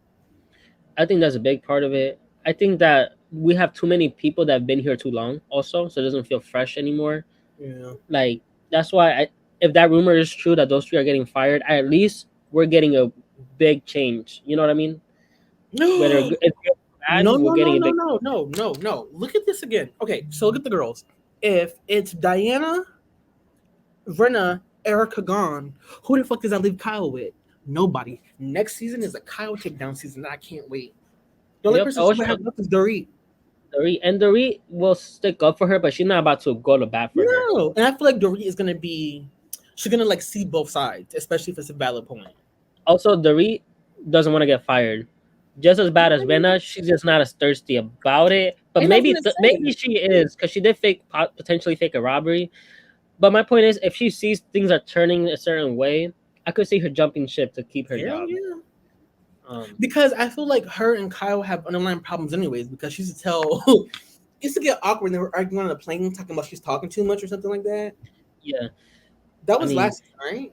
A: I think that's a big part of it. I think that we have too many people that have been here too long, also, so it doesn't feel fresh anymore.
B: Yeah.
A: Like that's why if that rumor is true that those three are getting fired, at least we're getting a big change. You know what I mean? Whether
B: No,
A: it's good or bad,
B: no,
A: we're
B: no, no,
A: getting a
B: no,
A: big.
B: no, no, no, no. Look at this again. Okay, so look at the girls. If it's Diana, Brenna, Erica gone, who the fuck does that leave Kyle with? Nobody. Next season is a Kyle takedown season. I can't wait. The only
A: Yep.
B: person
A: Oh,
B: she would
A: sure.
B: have left is Dorit.
A: Dorit will stick up for her, but she's not about to go to bat for her.
B: No, and I feel like Dorit is gonna be. She's gonna like see both sides, especially if it's a valid point.
A: Also, Dorit doesn't want to get fired. Just as bad as Rena, she's just not as thirsty about it. But
B: And I was gonna
A: maybe
B: say,
A: she is because she did potentially fake a robbery. But my point is, if she sees things are turning a certain way, I could see her jumping ship to keep her
B: hell
A: job.
B: yeah.
A: Um,
B: Because I feel like her and Kyle have underlying problems anyways, because she used to tell used to get awkward when they were arguing on the plane talking about she's talking too much or something like that.
A: yeah,
B: That
A: I
B: was
A: mean
B: last season, right?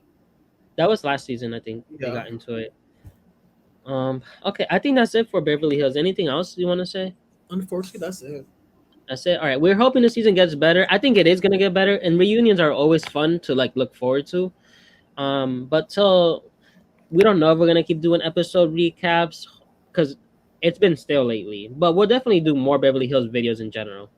A: that was last season. I think they
B: Yeah.
A: got into it. Okay, I think that's it for Beverly Hills. Anything else you want to say?
B: Unfortunately, that's it.
A: That's it. All right, we're hoping the season gets better. I think it is gonna get better, and reunions are always fun to like look forward to. But till we don't know if we're gonna keep doing episode recaps because it's been stale lately. But we'll definitely do more Beverly Hills videos in general.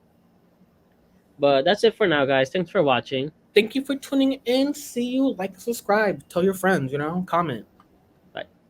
A: But that's it for now, guys. Thanks for watching.
B: Thank you for tuning in. See you, like, subscribe, tell your friends, comment.